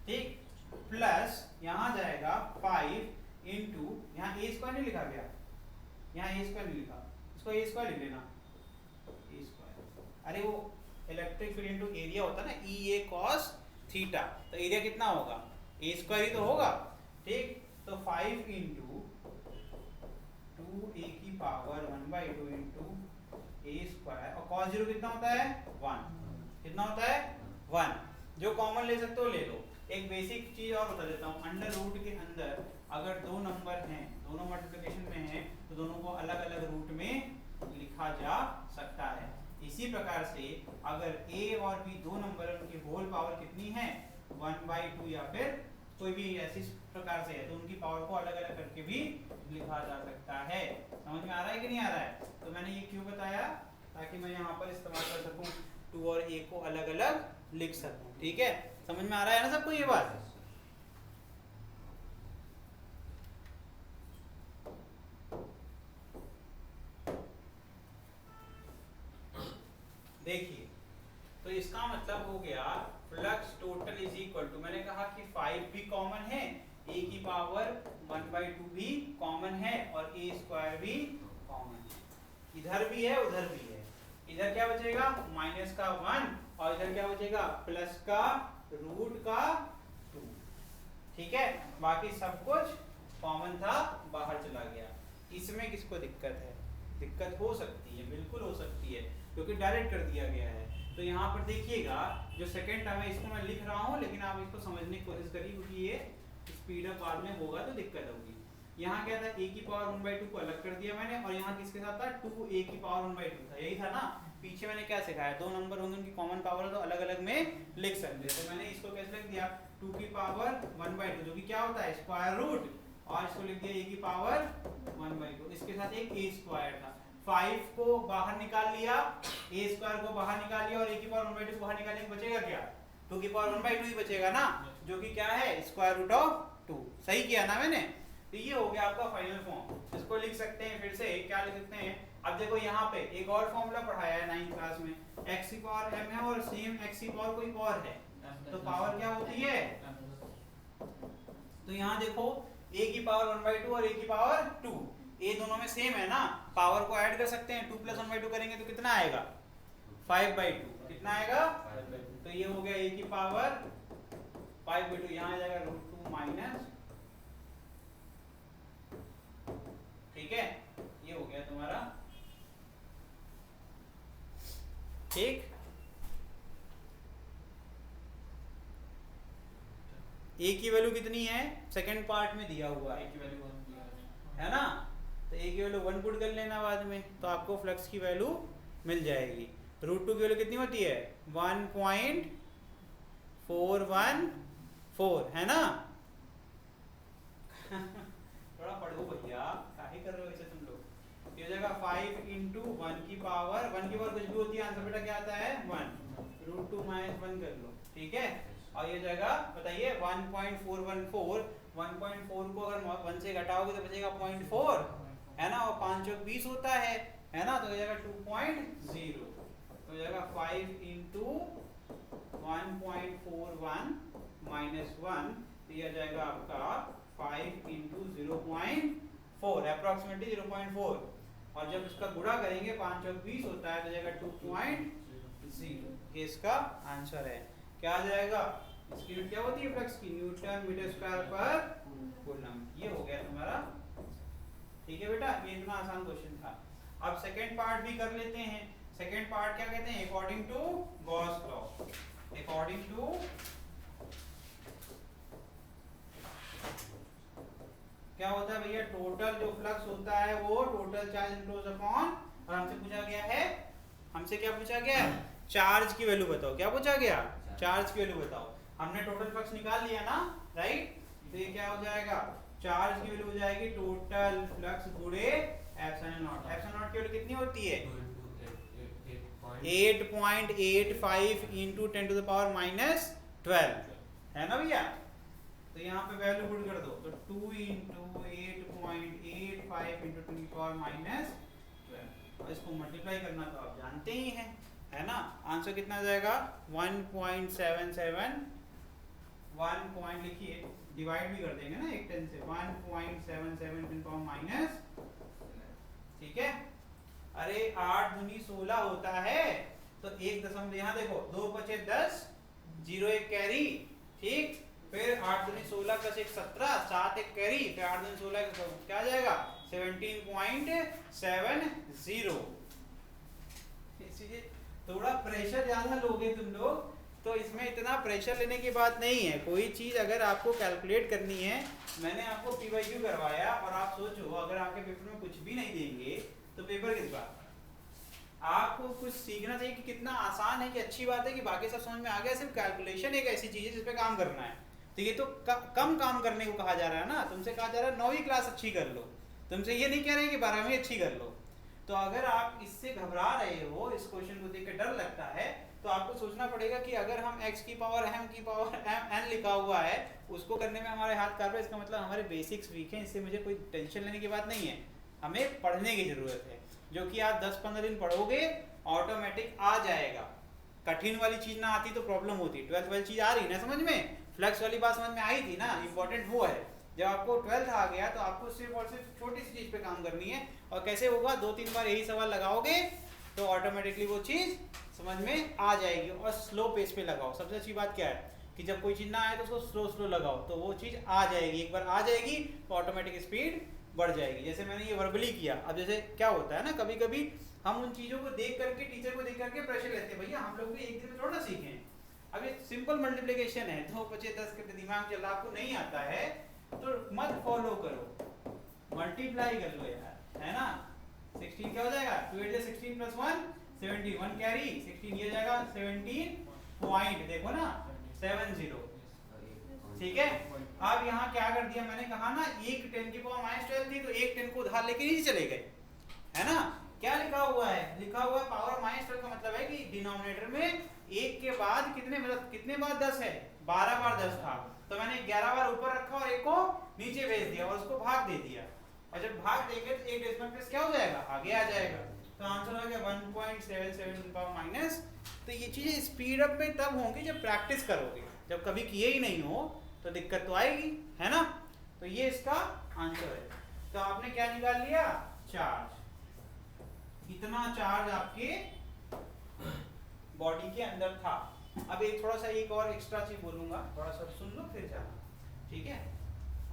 ठीक, प्लस यहाँ जाएगा 5 इंटू, यहाँ ए स्क्वायर नहीं लिखा गया, यहाँ ए स्क्वायर नहीं लिखा, इसको ए स्क्वायर लिख लेना, ए स्क्वायर, अरे वो इलेक्ट्रिक फील्ड इनटू एरिया होता है ना, E A cos थीटा, तो एरिया कितना होगा a स्क्वायर ही तो होगा, ठीक। तो 5 इंटू 2a की पावर 1/2 इंटू a स्क्वायर, और cos 0 कितना होता है 1, कितना होता है 1, जो कॉमन ले सकते हो ले लो। एक बेसिक चीज और बता देता हूँ, अंडर रूट के अंदर अगर दो नंबर हैं, दोनों मल्टीप्लिकेशन में हैं, तो दोनों को अलग अलग रूट में लिखा जा सकता है। इसी प्रकार से अगर a और b दो नंबर है, उनकी होल पावर कितनी है 1/2 या फिर कोई भी ऐसी प्रकार से है, तो उनकी पावर को अलग अलग करके भी लिखा जा सकता है। समझ में आ रहा है कि नहीं आ रहा है। तो मैंने ये क्यों बताया, ताकि मैं यहाँ पर इस्तेमाल कर सकूँ 2 और a को अलग अलग लिख सकूँ, ठीक है। समझ में आ रहा है ना सबको ये बात। देखिए, तो इसका मतलब हो गया flux total is equal to, मैंने कहा कि 5 भी कॉमन है, a की पावर 1/2 भी कॉमन है, और a स्क्वायर भी कॉमन है, इधर भी है उधर भी है। इधर क्या बचेगा माइनस का 1, और इधर क्या बचेगा प्लस का रूट का 2, ठीक है। बाकी सब कुछ कॉमन था, बाहर चला गया। इसमें किसको दिक्कत है, दिक्कत हो सकती है, बिल्कुल हो सकती है, क्योंकि डायरेक्ट कर दिया गया है। तो यहाँ पर देखिएगा जो सेकंड टर्म है, इसको मैं लिख रहा हूँ, लेकिन आप इसको समझने की कोशिश करिए, क्योंकि ये स्पीड अप बाद में होगा तो दिक्कत होगी। यहाँ क्या था a की पावर 1/2 को अलग कर दिया मैंने, और यहाँ किसके साथ था 2a की पावर 1/2 था, यही था ना। पीछे मैंने क्या सिखाया, दो नंबर होंगे उनकी कॉमन पावर है तो अलग अलग में लिख सकते हैं। तो मैंने इसको कैसे लिख दिया 2 की पावर 1/2, जो कि क्या होता है स्क्वायर रूट, और इसको लिख दिया a की पावर 1/2। इसके साथ एक a स्क्वायर था, 5 को बाहर निकाल लिया, a स्क्वायर को बाहर निकाल लिया और a की पावर 1/2 को बाहर निकालने को बचेगा क्या, 2 की पावर 1/2 ही बचेगा ना, जो कि क्या है स्क्वायर रूट ऑफ 2। सही किया ना मैंने। तो ये हो गया आपका फाइनल फॉर्म। इसको लिख सकते हैं फिर से, क्या लिख सकते हैं, अब देखो यहाँ पे एक और फॉर्मूला पढ़ाया है 9th क्लास में, x की पावर m है और सेम x की पावर कोई और है, तो पावर क्या होती है, तो यहाँ देखो a की पावर 1/2 और a की पावर 2, a दोनों में सेम है ना, पावर को ऐड कर सकते हैं, 2 + 1/2 करेंगे तो कितना आएगा 5/2, कितना आएगा, तो ये हो गया a की पावर 5/2, यहाँ आ जाएगा √2 माइनस, ठीक है, ये हो गया तुम्हारा, ठीक। a की वैल्यू कितनी है, सेकंड पार्ट में दिया हुआ है, a की वैल्यू 1 दिया है ना, तो a की वैल्यू 1 पुट कर लेना बाद में, तो आपको फ्लक्स की वैल्यू मिल जाएगी। √2 की वैल्यू कितनी होती है 1.414 है ना थोड़ा पढ़ो भैया, काहे कर रहे हो ऐसे तुम लोग। ये हो जाएगा 5 × 1 की पावर कुछ भी होती है, आंसर बेटा क्या आता है 1, √2 - 1 कर लो, ठीक है। और ये जगह बताइए 1.414, 1.4 को अगर 1 से घटाओगे तो बचेगा 0.4 है ना, और 5 × 20 होता है ना, तो हो जाएगा 2.0, तो हो जाएगा 5 × 1.41 - 1, तो ये आ जाएगा आपका 5 × 0.4, अप्रॉक्सीमेटली 0.4, और जब इसका गुणा करेंगे 5 × 20 होता है, तो जाएगा 2.0, ये इसका आंसर है। क्या आ जाएगा, इसकी यूनिट क्या होती है फ्लक्स की, न्यूटन मीटर स्क्वायर पर कूलम। ये हो गया तुम्हारा, ठीक है बेटा, ये इतना आसान क्वेश्चन था। अब सेकंड पार्ट भी कर लेते हैं। सेकंड पार्ट क्या कहते हैं, according to Gauss law, according to क्या होता है भैया, टोटल जो फ्लक्स होता है वो टोटल चार्ज इनक्लोज अपॉन, और हमसे पूछा गया है, हमसे क्या पूछा गया, चार्ज की वैल्यू बताओ, क्या पूछा गया, चार्ज की वैल्यू बताओ। हमने टोटल फ्लक्स निकाल लिया ना, राइट, तो ये क्या हो जाएगा, चार्ज की वैल्यू हो जाएगी टोटल फ्लक्स गुणे एप्सिलॉन नॉट। एप्सिलॉन नॉट की वैल्यू कितनी होती है 8.85 × 10⁻⁻12 है ना भैया, तो यहाँ पे वैल्यू पुट कर दो, तो 2 × 8.85 × 10⁻⁻12, और इसको मल्टीप्लाई करना तो आप जानते ही हैं, है ना। आंसर कितना आ जाएगा 1.77, 1 पॉइंट लिखिए, डिवाइड भी कर देंगे ना एक 10 से, 1.77 10⁻⁻, ठीक है। अरे 8 दूनी 16 होता है, तो एक दशमलव यहाँ देखो, 2 × 5 = 10, 0 1 कैरी, ठीक, फिर 8 दूनी 16 + 1 17, 7 1 कैरी, फिर 8 दूनी 16 क्या आ जाएगा 17.70। इसलिए थोड़ा प्रेशर ज्यादा लोगे तुम लोग, तो इसमें इतना प्रेशर लेने की बात नहीं है। कोई चीज अगर आपको कैलकुलेट करनी है, मैंने आपको PYQ करवाया, और आप सोचो अगर आपके पेपर में कुछ भी नहीं देंगे तो पेपर किस बात, आपको कुछ सीखना चाहिए कि कितना आसान है, कि अच्छी बात है कि बाकी सब समझ में आ गया, सिर्फ कैलकुलेशन एक ऐसी चीज है जिस पे काम करना है। तो ये तो कम काम करने को कहा जा रहा है ना, तुमसे कहा जा रहा है 9वीं क्लास अच्छी कर लो, तुमसे ये नहीं कह रहे कि 12वीं अच्छी कर लो। तो अगर आप इससे घबरा रहे हो, इस क्वेश्चन को देख के डर लगता है, तो आपको सोचना पड़ेगा कि अगर हम x की पावर m की पावर n लिखा हुआ है, उसको करने में हमारे हाथ काट रहे हैं, इसका मतलब हमारे बेसिक्स वीक हैं, इससे मुझे कोई टेंशन लेने की बात नहीं है, हमें पढ़ने की जरूरत है, जो कि आप 10-15 दिन पढ़ोगे ऑटोमेटिक आ जाएगा। कठिन वाली चीज ना आती तो प्रॉब्लम होती, 12th वाली चीज आ रही ना समझ में, फ्लक्स वाली बात समझ में आई थी ना, इंपॉर्टेंट वो है। जब आपको 12th आ गया तो आपको सिर्फ और सिर्फ छोटी सी चीज पे काम करनी है, और कैसे होगा, 2-3 बार यही सवाल लगाओगे तो ऑटोमेटिकली वो चीज समझ में आ जाएगी। और स्लो पेस पे लगाओ, सबसे अच्छी बात क्या है कि जब कोई चीज ना आए तो उसको स्लो लगाओ, तो वो चीज आ जाएगी, एक बार आ जाएगी तो ऑटोमेटिक स्पीड बढ़ जाएगी। जैसे मैंने ये वर्बली किया, अब जैसे क्या होता है ना, कभी कभी हम उन चीजों को देख करके, टीचर को देख करके प्रेशर लेते हैं, भैया हम लोग भी एक दिन में थोड़ा ना सीखें, अब ये सिंपल मल्टीप्लिकेशन है, 2 × 5 = 10 के दिमाग चल रहा, आपको नहीं आता है तो मत फॉलो करो, मल्टीप्लाई कर लो यार, है ना। 16 क्या हो जाएगा, 2 × 16 + 1 17, 1 कैरी, 16 ये जाएगा 17 पॉइंट, देखो ना 70, ठीक है। अब यहाँ क्या कर दिया मैंने, कहा ना एक 10⁻12 थी तो एक 10 को उधार लेके नीचे चले गए, है ना। क्या लिखा हुआ है, लिखा हुआ है पावर -12 का मतलब है कि डिनोमिनेटर में एक के बाद कितने, मतलब कितने बार 10 है, 12 बार 10 था, तो मैंने 11 बार ऊपर रखा और एक को नीचे भेज दिया और उसको भाग दे दिया, और जब भाग देंगे तो एक डेसिमल प्लेस क्या हो जाएगा, आगे आ जाएगा। तो आंसर हो गया 1.77 तो ये चीजें स्पीड अप में तब होंगी जब प्रैक्टिस करोगे, जब कभी किए ही नहीं हो तो दिक्कत तो आएगी, है ना। तो ये इसका आंसर है। तो आपने क्या निकाल लिया, चार्ज, इतना चार्ज आपके बॉडी के अंदर था। अब एक थोड़ा सा एक और एक्स्ट्रा चीज बोलूंगा, थोड़ा सा सुन लो फिर जाना, ठीक है।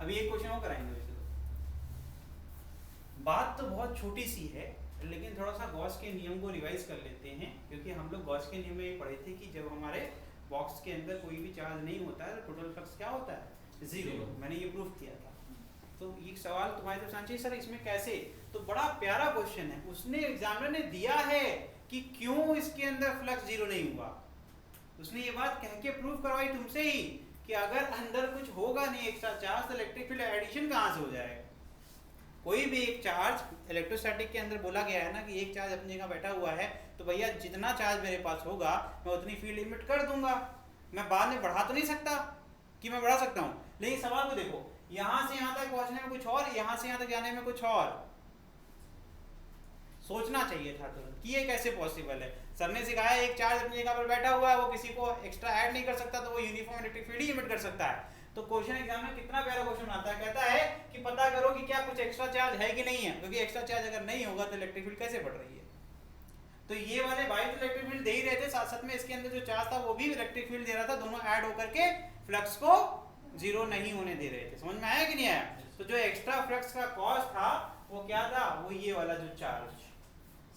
अभी एक क्वेश्चन और कराएंगे, वैसे तो बात तो बहुत छोटी सी है, लेकिन थोड़ा सा गॉस के नियम को रिवाइज कर लेते हैं, क्योंकि हम लोग गॉस के नियम में ये पढ़े थे कि जब हमारे बॉक्स के अंदर कोई भी चार्ज नहीं होता है तो टोटल फ्लक्स क्या होता है, जीरो। मैंने ये प्रूफ किया था। तो ये सवाल तुम्हारे तरफ से सर इसमें कैसे, तो बड़ा प्यारा क्वेश्चन है, उसने एग्जामिनर ने दिया है कि क्यों इसके अंदर फ्लक्स जीरो नहीं हुआ। उसने ये बात कह के प्रूव करवाई तुमसे ही कि अगर अंदर कुछ होगा नहीं एक्स्ट्रा चार्ज तो इलेक्ट्रिक फील्ड एडिशन कहाँ से हो जाएगा। कोई भी एक चार्ज इलेक्ट्रोस्टैटिक के अंदर बोला गया है ना कि एक चार्ज अपनी जगह बैठा हुआ है, तो भैया जितना चार्ज मेरे पास होगा मैं उतनी फील्ड इमिट कर दूंगा, मैं बाद में बढ़ा तो नहीं सकता कि मैं बढ़ा सकता हूँ। लेकिन सवाल को देखो, यहाँ से यहाँ तक पहुँचने में कुछ और, यहाँ से यहाँ तक जाने में कुछ और, सोचना चाहिए था तुरंत कि ये कैसे पॉसिबल है। सर ने सिखाया एक चार्ज अपनी जगह पर बैठा हुआ है, वो किसी को एक्स्ट्रा ऐड नहीं कर सकता, तो वो यूनिफॉर्म इलेक्ट्रिक फील्ड ही इमिट कर सकता है। तो क्वेश्चन एग्जाम में कितना प्यारा क्वेश्चन आता है, कहता है कि पता करो कि क्या कुछ एक्स्ट्रा चार्ज है कि नहीं है, क्योंकि एक्स्ट्रा चार्ज अगर नहीं होगा तो इलेक्ट्रिक फील्ड कैसे बढ़ रही है। तो ये वाले भाई तो इलेक्ट्रिक फील्ड दे ही रहे थे, साथ साथ में इसके अंदर जो चार्ज था वो भी इलेक्ट्रिक फील्ड दे रहा था, दोनों ऐड होकर के फ्लक्स को जीरो नहीं होने दे रहे थे। समझ में आया कि नहीं आया। तो जो एक्स्ट्रा फ्लक्स का कॉस्ट था वो क्या था, वो ये वाला जो चार्ज,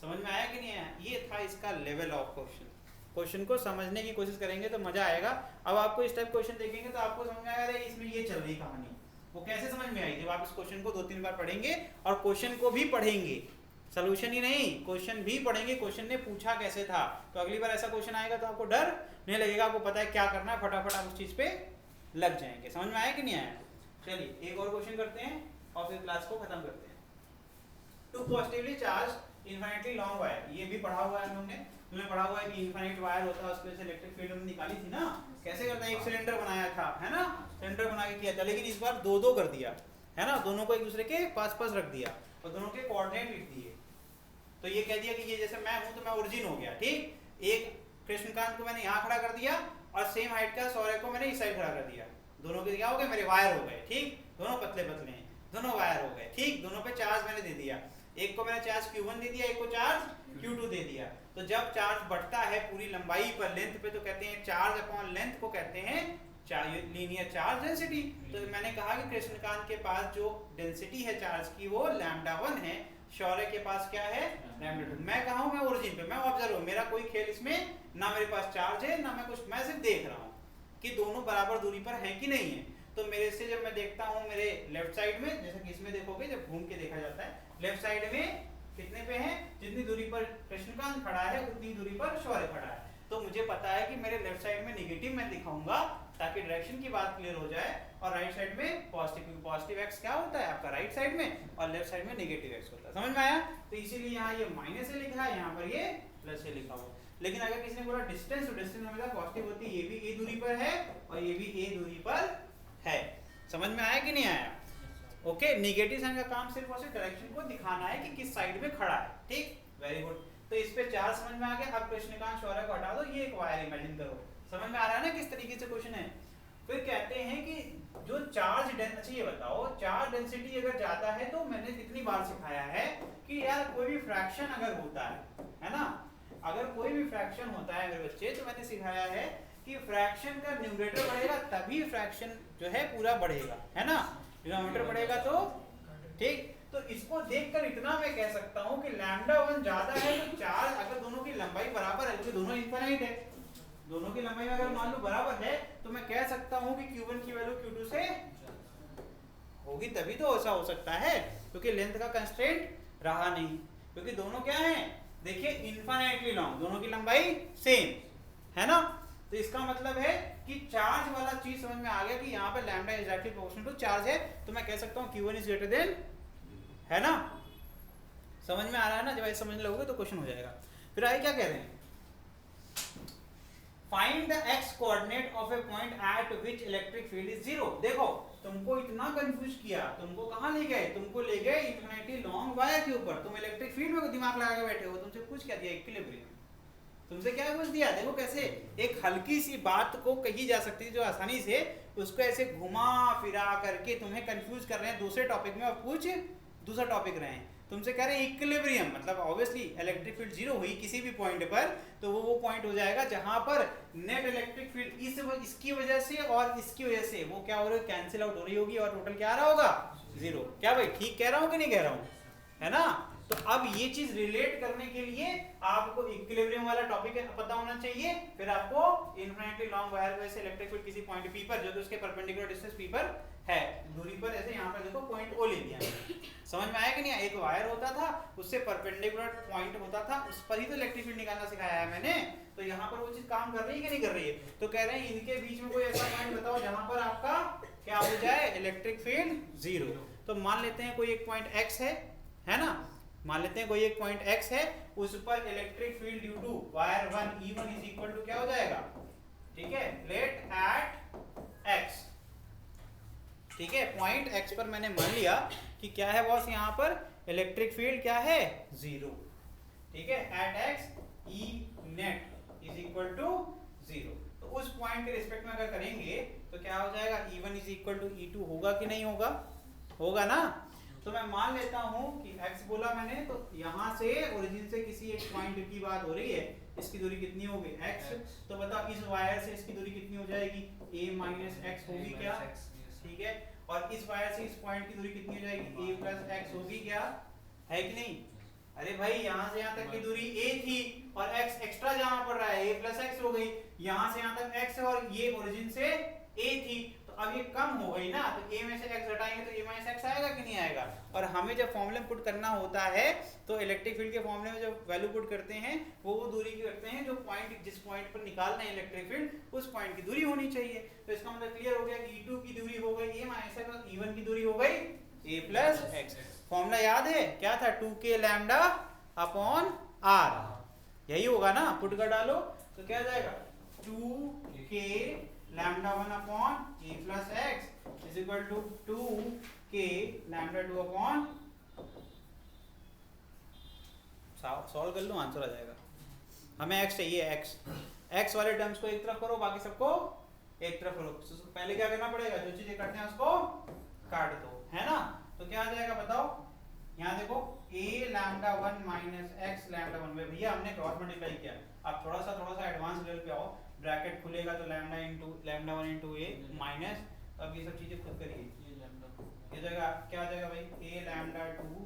समझ में आया कि नहीं आया। ये था इसका लेवल ऑफ क्वेश्चन। क्वेश्चन को समझने की कोशिश करेंगे तो मजा आएगा। अब आपको इस टाइप क्वेश्चन देखेंगे तो आपको समझ में आएगा इसमें ये चल रही कहानी, वो कैसे समझ में आई, जब आप इस क्वेश्चन को 2-3 बार पढ़ेंगे और क्वेश्चन को भी पढ़ेंगे, सोल्यूशन ही नहीं क्वेश्चन भी पढ़ेंगे, क्वेश्चन ने पूछा कैसे था। तो अगली बार ऐसा क्वेश्चन आएगा तो आपको डर नहीं लगेगा, आपको पता है क्या करना है, फटाफट आप उस चीज पे लग जाएंगे। समझ में आया कि नहीं आया। चलिए एक और क्वेश्चन करते हैं और फिर क्लास को खत्म करते हैं। Two positively charge infinitely long wire, ये भी पढ़ा हुआ है हम लोग ने, तुमने पढ़ा हुआ है कि इनफाइनाइट वायर होता है, उसमें से इलेक्ट्रिक फील्ड हमने निकाली थी ना, कैसे करता है, एक सिलेंडर बनाया था, है ना, सिलेंडर बना के किया था, लेकिन इस बार 2-2 कर दिया, है ना, दोनों को एक दूसरे के पास रख दिया और दोनों के कोऑर्डिनेट लिख दिए। तो ये कह दिया कि ये जैसे मैं हूं तो मैं ओरिजिन हो गया, ठीक। एक कृष्णकांत को मैंने यहाँ खड़ा कर दिया और सेम हाइट का सौर्य को मैंने इस साइड खड़ा कर दिया, दोनों के क्या हो गए, मेरे वायर हो गए, ठीक, दोनों पतले पतले हैं, दोनों वायर हो गए, ठीक, दोनों पे चार्ज मैंने दे दिया, एक को मैंने चार्ज Q1 दे दिया, एक को चार्ज Q2 दे दिया। तो जब चार्ज बढ़ता है पूरी लंबाई पर, लेंथ पे, तो कहते हैं चार्ज अपॉन लेंथ को कहते हैं लीनियर चार्ज डेंसिटी। तो मैंने कहा कि कृष्णकांत के पास जो डेंसिटी है चार्ज की वो λ1 है, शौर्य के पास क्या है λ2। मैं कहा हूं, मैं ओरिजिन पे, मैं ऑब्जर्वर हूं, मेरा कोई खेल इसमें ना, मेरे पास चार्ज है ना मैं कुछ, मैं सिर्फ देख रहा हूं कि दोनों बराबर दूरी पर हैं कि नहीं है। तो मेरे से जब मैं देखता हूं मेरे लेफ्ट साइड में, जैसे कि इसमें देखोगे जब घूम के देखा जाता है, लेफ्ट साइड में कितने पे है, जितनी दूरी पर कृष्णकांत खड़ा है उतनी दूरी पर शौर्य खड़ा है। तो मुझे पता है कि मेरे लेफ्ट साइड में नेगेटिव मैं दिखाऊंगा ताकि डायरेक्शन की बात क्लियर हो जाए, और राइट साइड में पॉजिटिव, क्योंकि पॉजिटिव एक्स क्या होता है आपका राइट साइड में और लेफ्ट साइड में नेगेटिव एक्स होता है। समझ में आया। तो इसीलिए यहाँ ये माइनस से लिखा है, यहाँ पर ये प्लस से लिखा हुआ। लेकिन अगर किसी ने बोला डिस्टेंस, तो डिस्टेंस हमेशा पॉजिटिव होती है, ये भी a दूरी पर है और ये भी a दूरी पर है। समझ में आया कि नहीं आया। ओके, नेगेटिव साइन का काम सिर्फ और सिर्फ डायरेक्शन को दिखाना है कि किस साइड में खड़ा है, ठीक, वेरी गुड। तो इस पे चार्ज समझ में आ गया। अब कृष्णकांत शौर्य को हटा दो, ये एक वायर इमेजिन करो। समझ में आ रहा है ना किस तरीके से क्वेश्चन है। फिर कहते हैं कि जो चार्ज डेंसिटी, ये बताओ चार्ज डेंसिटी अगर ज्यादा है, तो मैंने कितनी बार सिखाया है कि यार कोई भी फ्रैक्शन अगर होता है ना, अगर कोई भी फ्रैक्शन होता है मेरे बच्चे, तो मैंने सिखाया है कि फ्रैक्शन का न्यूमरेटर बढ़ेगा तभी फ्रैक्शन जो है पूरा बढ़ेगा, है ना, डिनोमिनेटर बढ़ेगा तो, ठीक। तो इसको देखकर इतना मैं कह सकता हूं कि λ1 ज्यादा है, तो चार्ज अगर दोनों की लंबाई बराबर है, क्योंकि दोनों इनफाइनाइट है, दोनों की लंबाई अगर मान लो बराबर है, तो मैं कह सकता हूं कि Q1 की वैल्यू Q2 से होगी, तभी तो ऐसा हो सकता है, क्योंकि लेंथ का कंस्ट्रेंट रहा नहीं, क्योंकि दोनों क्या है, देखिए इनफाइनाइटली लॉन्ग, दोनों की लंबाई सेम है ना। तो इसका मतलब है कि कि चार्ज वाला चीज समझ में आ गया कि यहाँ पे lambda is directly proportional to charge है, तो मैं कह सकता हूँ Q1 इज ग्रेटर देन, है ना? समझ में आ रहा है ना? जब ऐसे समझने लगोगे तो क्वेश्चन हो जाएगा। फिर आगे क्या कह रहे हैं, find the x coordinate of A point eight which electric field is zero. देखो तुमको इतना कंफ्यूज किया, तुमको कहाँ ले गए, तुमको ले गए इन्फिनिटी लॉन्ग वायर के ऊपर, तुम इलेक्ट्रिक फील्ड में दिमाग लगा के बैठे हो, तुमसे पूछ क्या दिया, इक्विलिब्रियम। तुमसे क्या पूछ दिया, देखो कैसे एक हल्की सी बात को कही जा सकती है जो आसानी से, उसको ऐसे घुमा फिरा करके तुम्हें कंफ्यूज कर रहे हैं दूसरे टॉपिक में, और पूछ दूसरा टॉपिक रहे हैं। तुमसे कह रहे हैं इक्विलिब्रियम मतलब ऑब्वियसली इलेक्ट्रिक फील्ड जीरो हुई किसी भी पॉइंट पर, तो वो पॉइंट हो जाएगा जहां पर नेट इलेक्ट्रिक फील्ड इसकी वजह से और इसकी वजह से वो क्या हो रही है, कैंसिल आउट हो रही होगी, और टोटल क्या आ रहा होगा, जीरो। क्या भाई ठीक कह रहा हूं कि नहीं कह रहा हूं, है ना? तो अब ये चीज रिलेट करने के लिए आपको इक्विलिब्रियम वाला टॉपिक पता होना चाहिए, फिर आपको इन्फिनिटी लॉन्ग वायर में से इलेक्ट्रिक फील्ड किसी पॉइंट पी पर, जो कि उसके परपेंडिकुलर डिस्टेंस पी पर है, दूरी पर, ऐसे यहाँ पर देखो पॉइंट ओ ले लिया। समझ में आया कि नहीं? एक वायर होता था, उससे परपेंडिकुलर पॉइंट होता था, उस पर ही तो इलेक्ट्रिक फील्ड निकालना सिखाया है मैंने। तो यहाँ पर वो चीज काम कर रही है कि नहीं कर रही है? तो कह रहे हैं इनके बीच में कोई ऐसा पॉइंट बताओ जहां पर आपका क्या हो जाए, इलेक्ट्रिक फील्ड जीरो। तो मान लेते हैं कोई एक पॉइंट एक्स है ना, मान लेते हैं कोई एक पॉइंट x है, उस पर electric field due to wire 1 E1 is equal to क्या हो जाएगा, ठीक है, लेट एट x, ठीक है, पॉइंट x पर मैंने मान लिया कि क्या है बॉस, यहाँ पर इलेक्ट्रिक फील्ड क्या है, जीरो, ठीक है, at x E net is equal to zero. तो उस पॉइंट के रिस्पेक्ट में अगर करेंगे तो क्या हो जाएगा, E1 is equal to E2 होगा कि नहीं होगा, होगा ना? तो मैं मान लेता हूं कि x बोला मैंने, तो यहां से ओरिजिन से किसी एक पॉइंट की बात हो रही है, इसकी दूरी कितनी होगी, x। तो बताओ इस वायर से इसकी दूरी कितनी हो जाएगी, a माइनस x होगी क्या, ठीक है, और इस वायर से इस पॉइंट की दूरी कितनी हो जाएगी, a प्लस x होगी क्या, है कि नहीं? अरे भाई यहाँ से यहाँ तक की दूरी a थी और x एक्स्ट्रा जाना पड़ रहा है, a प्लस x हो गई, यहाँ से यहाँ तक x है और ये ओरिजिन से a थी, तो अब ये कम हो गई ना, तो a में से x घटाएंगे तो a माइनस x आएगा कि नहीं आएगा? और हमें जब फॉर्मूले में पुट करना होता है तो इलेक्ट्रिक फील्ड के फॉर्मूले में जब वैल्यू पुट करते हैं वो दूरी की करते हैं जो पॉइंट, जिस पॉइंट पर निकाल रहे हैं इलेक्ट्रिक फील्ड, उस पॉइंट की दूरी होनी चाहिए। तो इसका मतलब क्लियर हो गया कि E2 की दूरी हो गई a माइनस x और E1 की दूरी हो गई a प्लस x। फॉर्मूला याद है क्या था, 2k लैम्डा अपॉन r, यही होगा ना? पुट कर डालो तो क्या जाएगा, 2k lambda 1 upon a plus x is equal to 2k lambda 2 upon, solve कर लो आंसर आ जाएगा। हमें x चाहिए, x वाले टर्म्स को एक तरफ करो, बाकी सबको एक तरफ करो। तो पहले क्या करना पड़ेगा, जो चीजें करते हैं उसको काट दो, है ना? तो क्या आ जाएगा बताओ, यहाँ देखो a lambda 1 minus x lambda 1 में भैया हमने क्रॉस मल्टीप्लाई किया। आप थोड़ा सा एडवांस लेवल पे आओ, ब्रैकेट खुलेगा तो लैम्डा 1 इंटू a माइनस, अब ये सब चीजें खुद करिए, ये जगह क्या आ जाएगा भाई, a lambda 2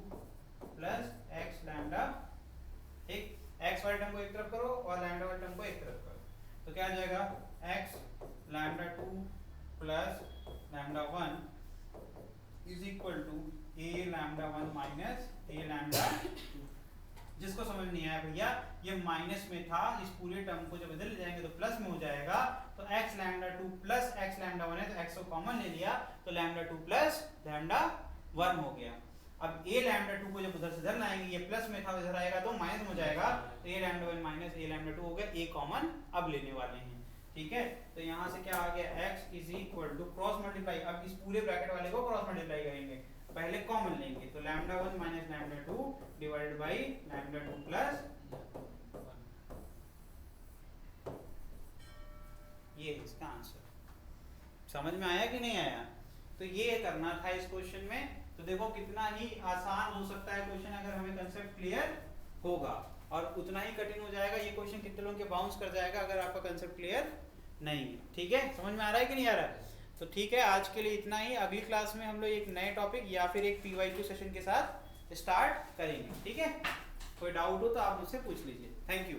plus x lambda, ठीक, x वाले टर्म को एक तरफ करो और लैम्डा वाले टर्म को एक तरफ करो, तो क्या आ जाएगा, x lambda 2 plus lambda 1 is equal to a lambda 1 minus a lambda 2। जिसको समझ नहीं आया भैया, ये माइनस में था, इस पूरे टर्म को जब बदल जाएंगे तो प्लस में हो जाएगा, तो x lambda 2 plus x lambda 1 है तो x को कॉमन ले लिया, तो लैम्डा 2 प्लस लैम्डा 1 हो गया। अब a लैम्डा 2 को जब उधर से इधर लाएंगे, ये प्लस में था इधर आएगा तो माइनस में हो जाएगा, तो a lambda 1 minus a lambda 2 हो गया, a कॉमन अब लेने वाले हैं, ठीक है। तो यहाँ से क्या आ गया, x is equal to cross multiply, अब इस पूरे ब्रैकेट वाले को क्रॉस मल्टीप्लाई करेंगे, पहले कॉमन लेंगे, तो lambda 1 minus lambda 2 divided by lambda 2 plus 1, ये इसका आंसर। समझ में आया कि नहीं आया? तो ये करना था इस क्वेश्चन में। तो देखो कितना ही आसान हो सकता है क्वेश्चन अगर हमें कंसेप्ट क्लियर होगा, और उतना ही कठिन हो जाएगा ये क्वेश्चन कितने लोगों के बाउंस कर जाएगा अगर आपका कंसेप्ट क्लियर नहीं है, ठीक है? समझ में आ रहा है कि नहीं आ रहा है? तो ठीक है, आज के लिए इतना ही। अगली क्लास में हम लोग एक नए टॉपिक या फिर एक PYQ सेशन के साथ स्टार्ट करेंगे, ठीक है? कोई डाउट हो तो आप मुझसे पूछ लीजिए। Thank you.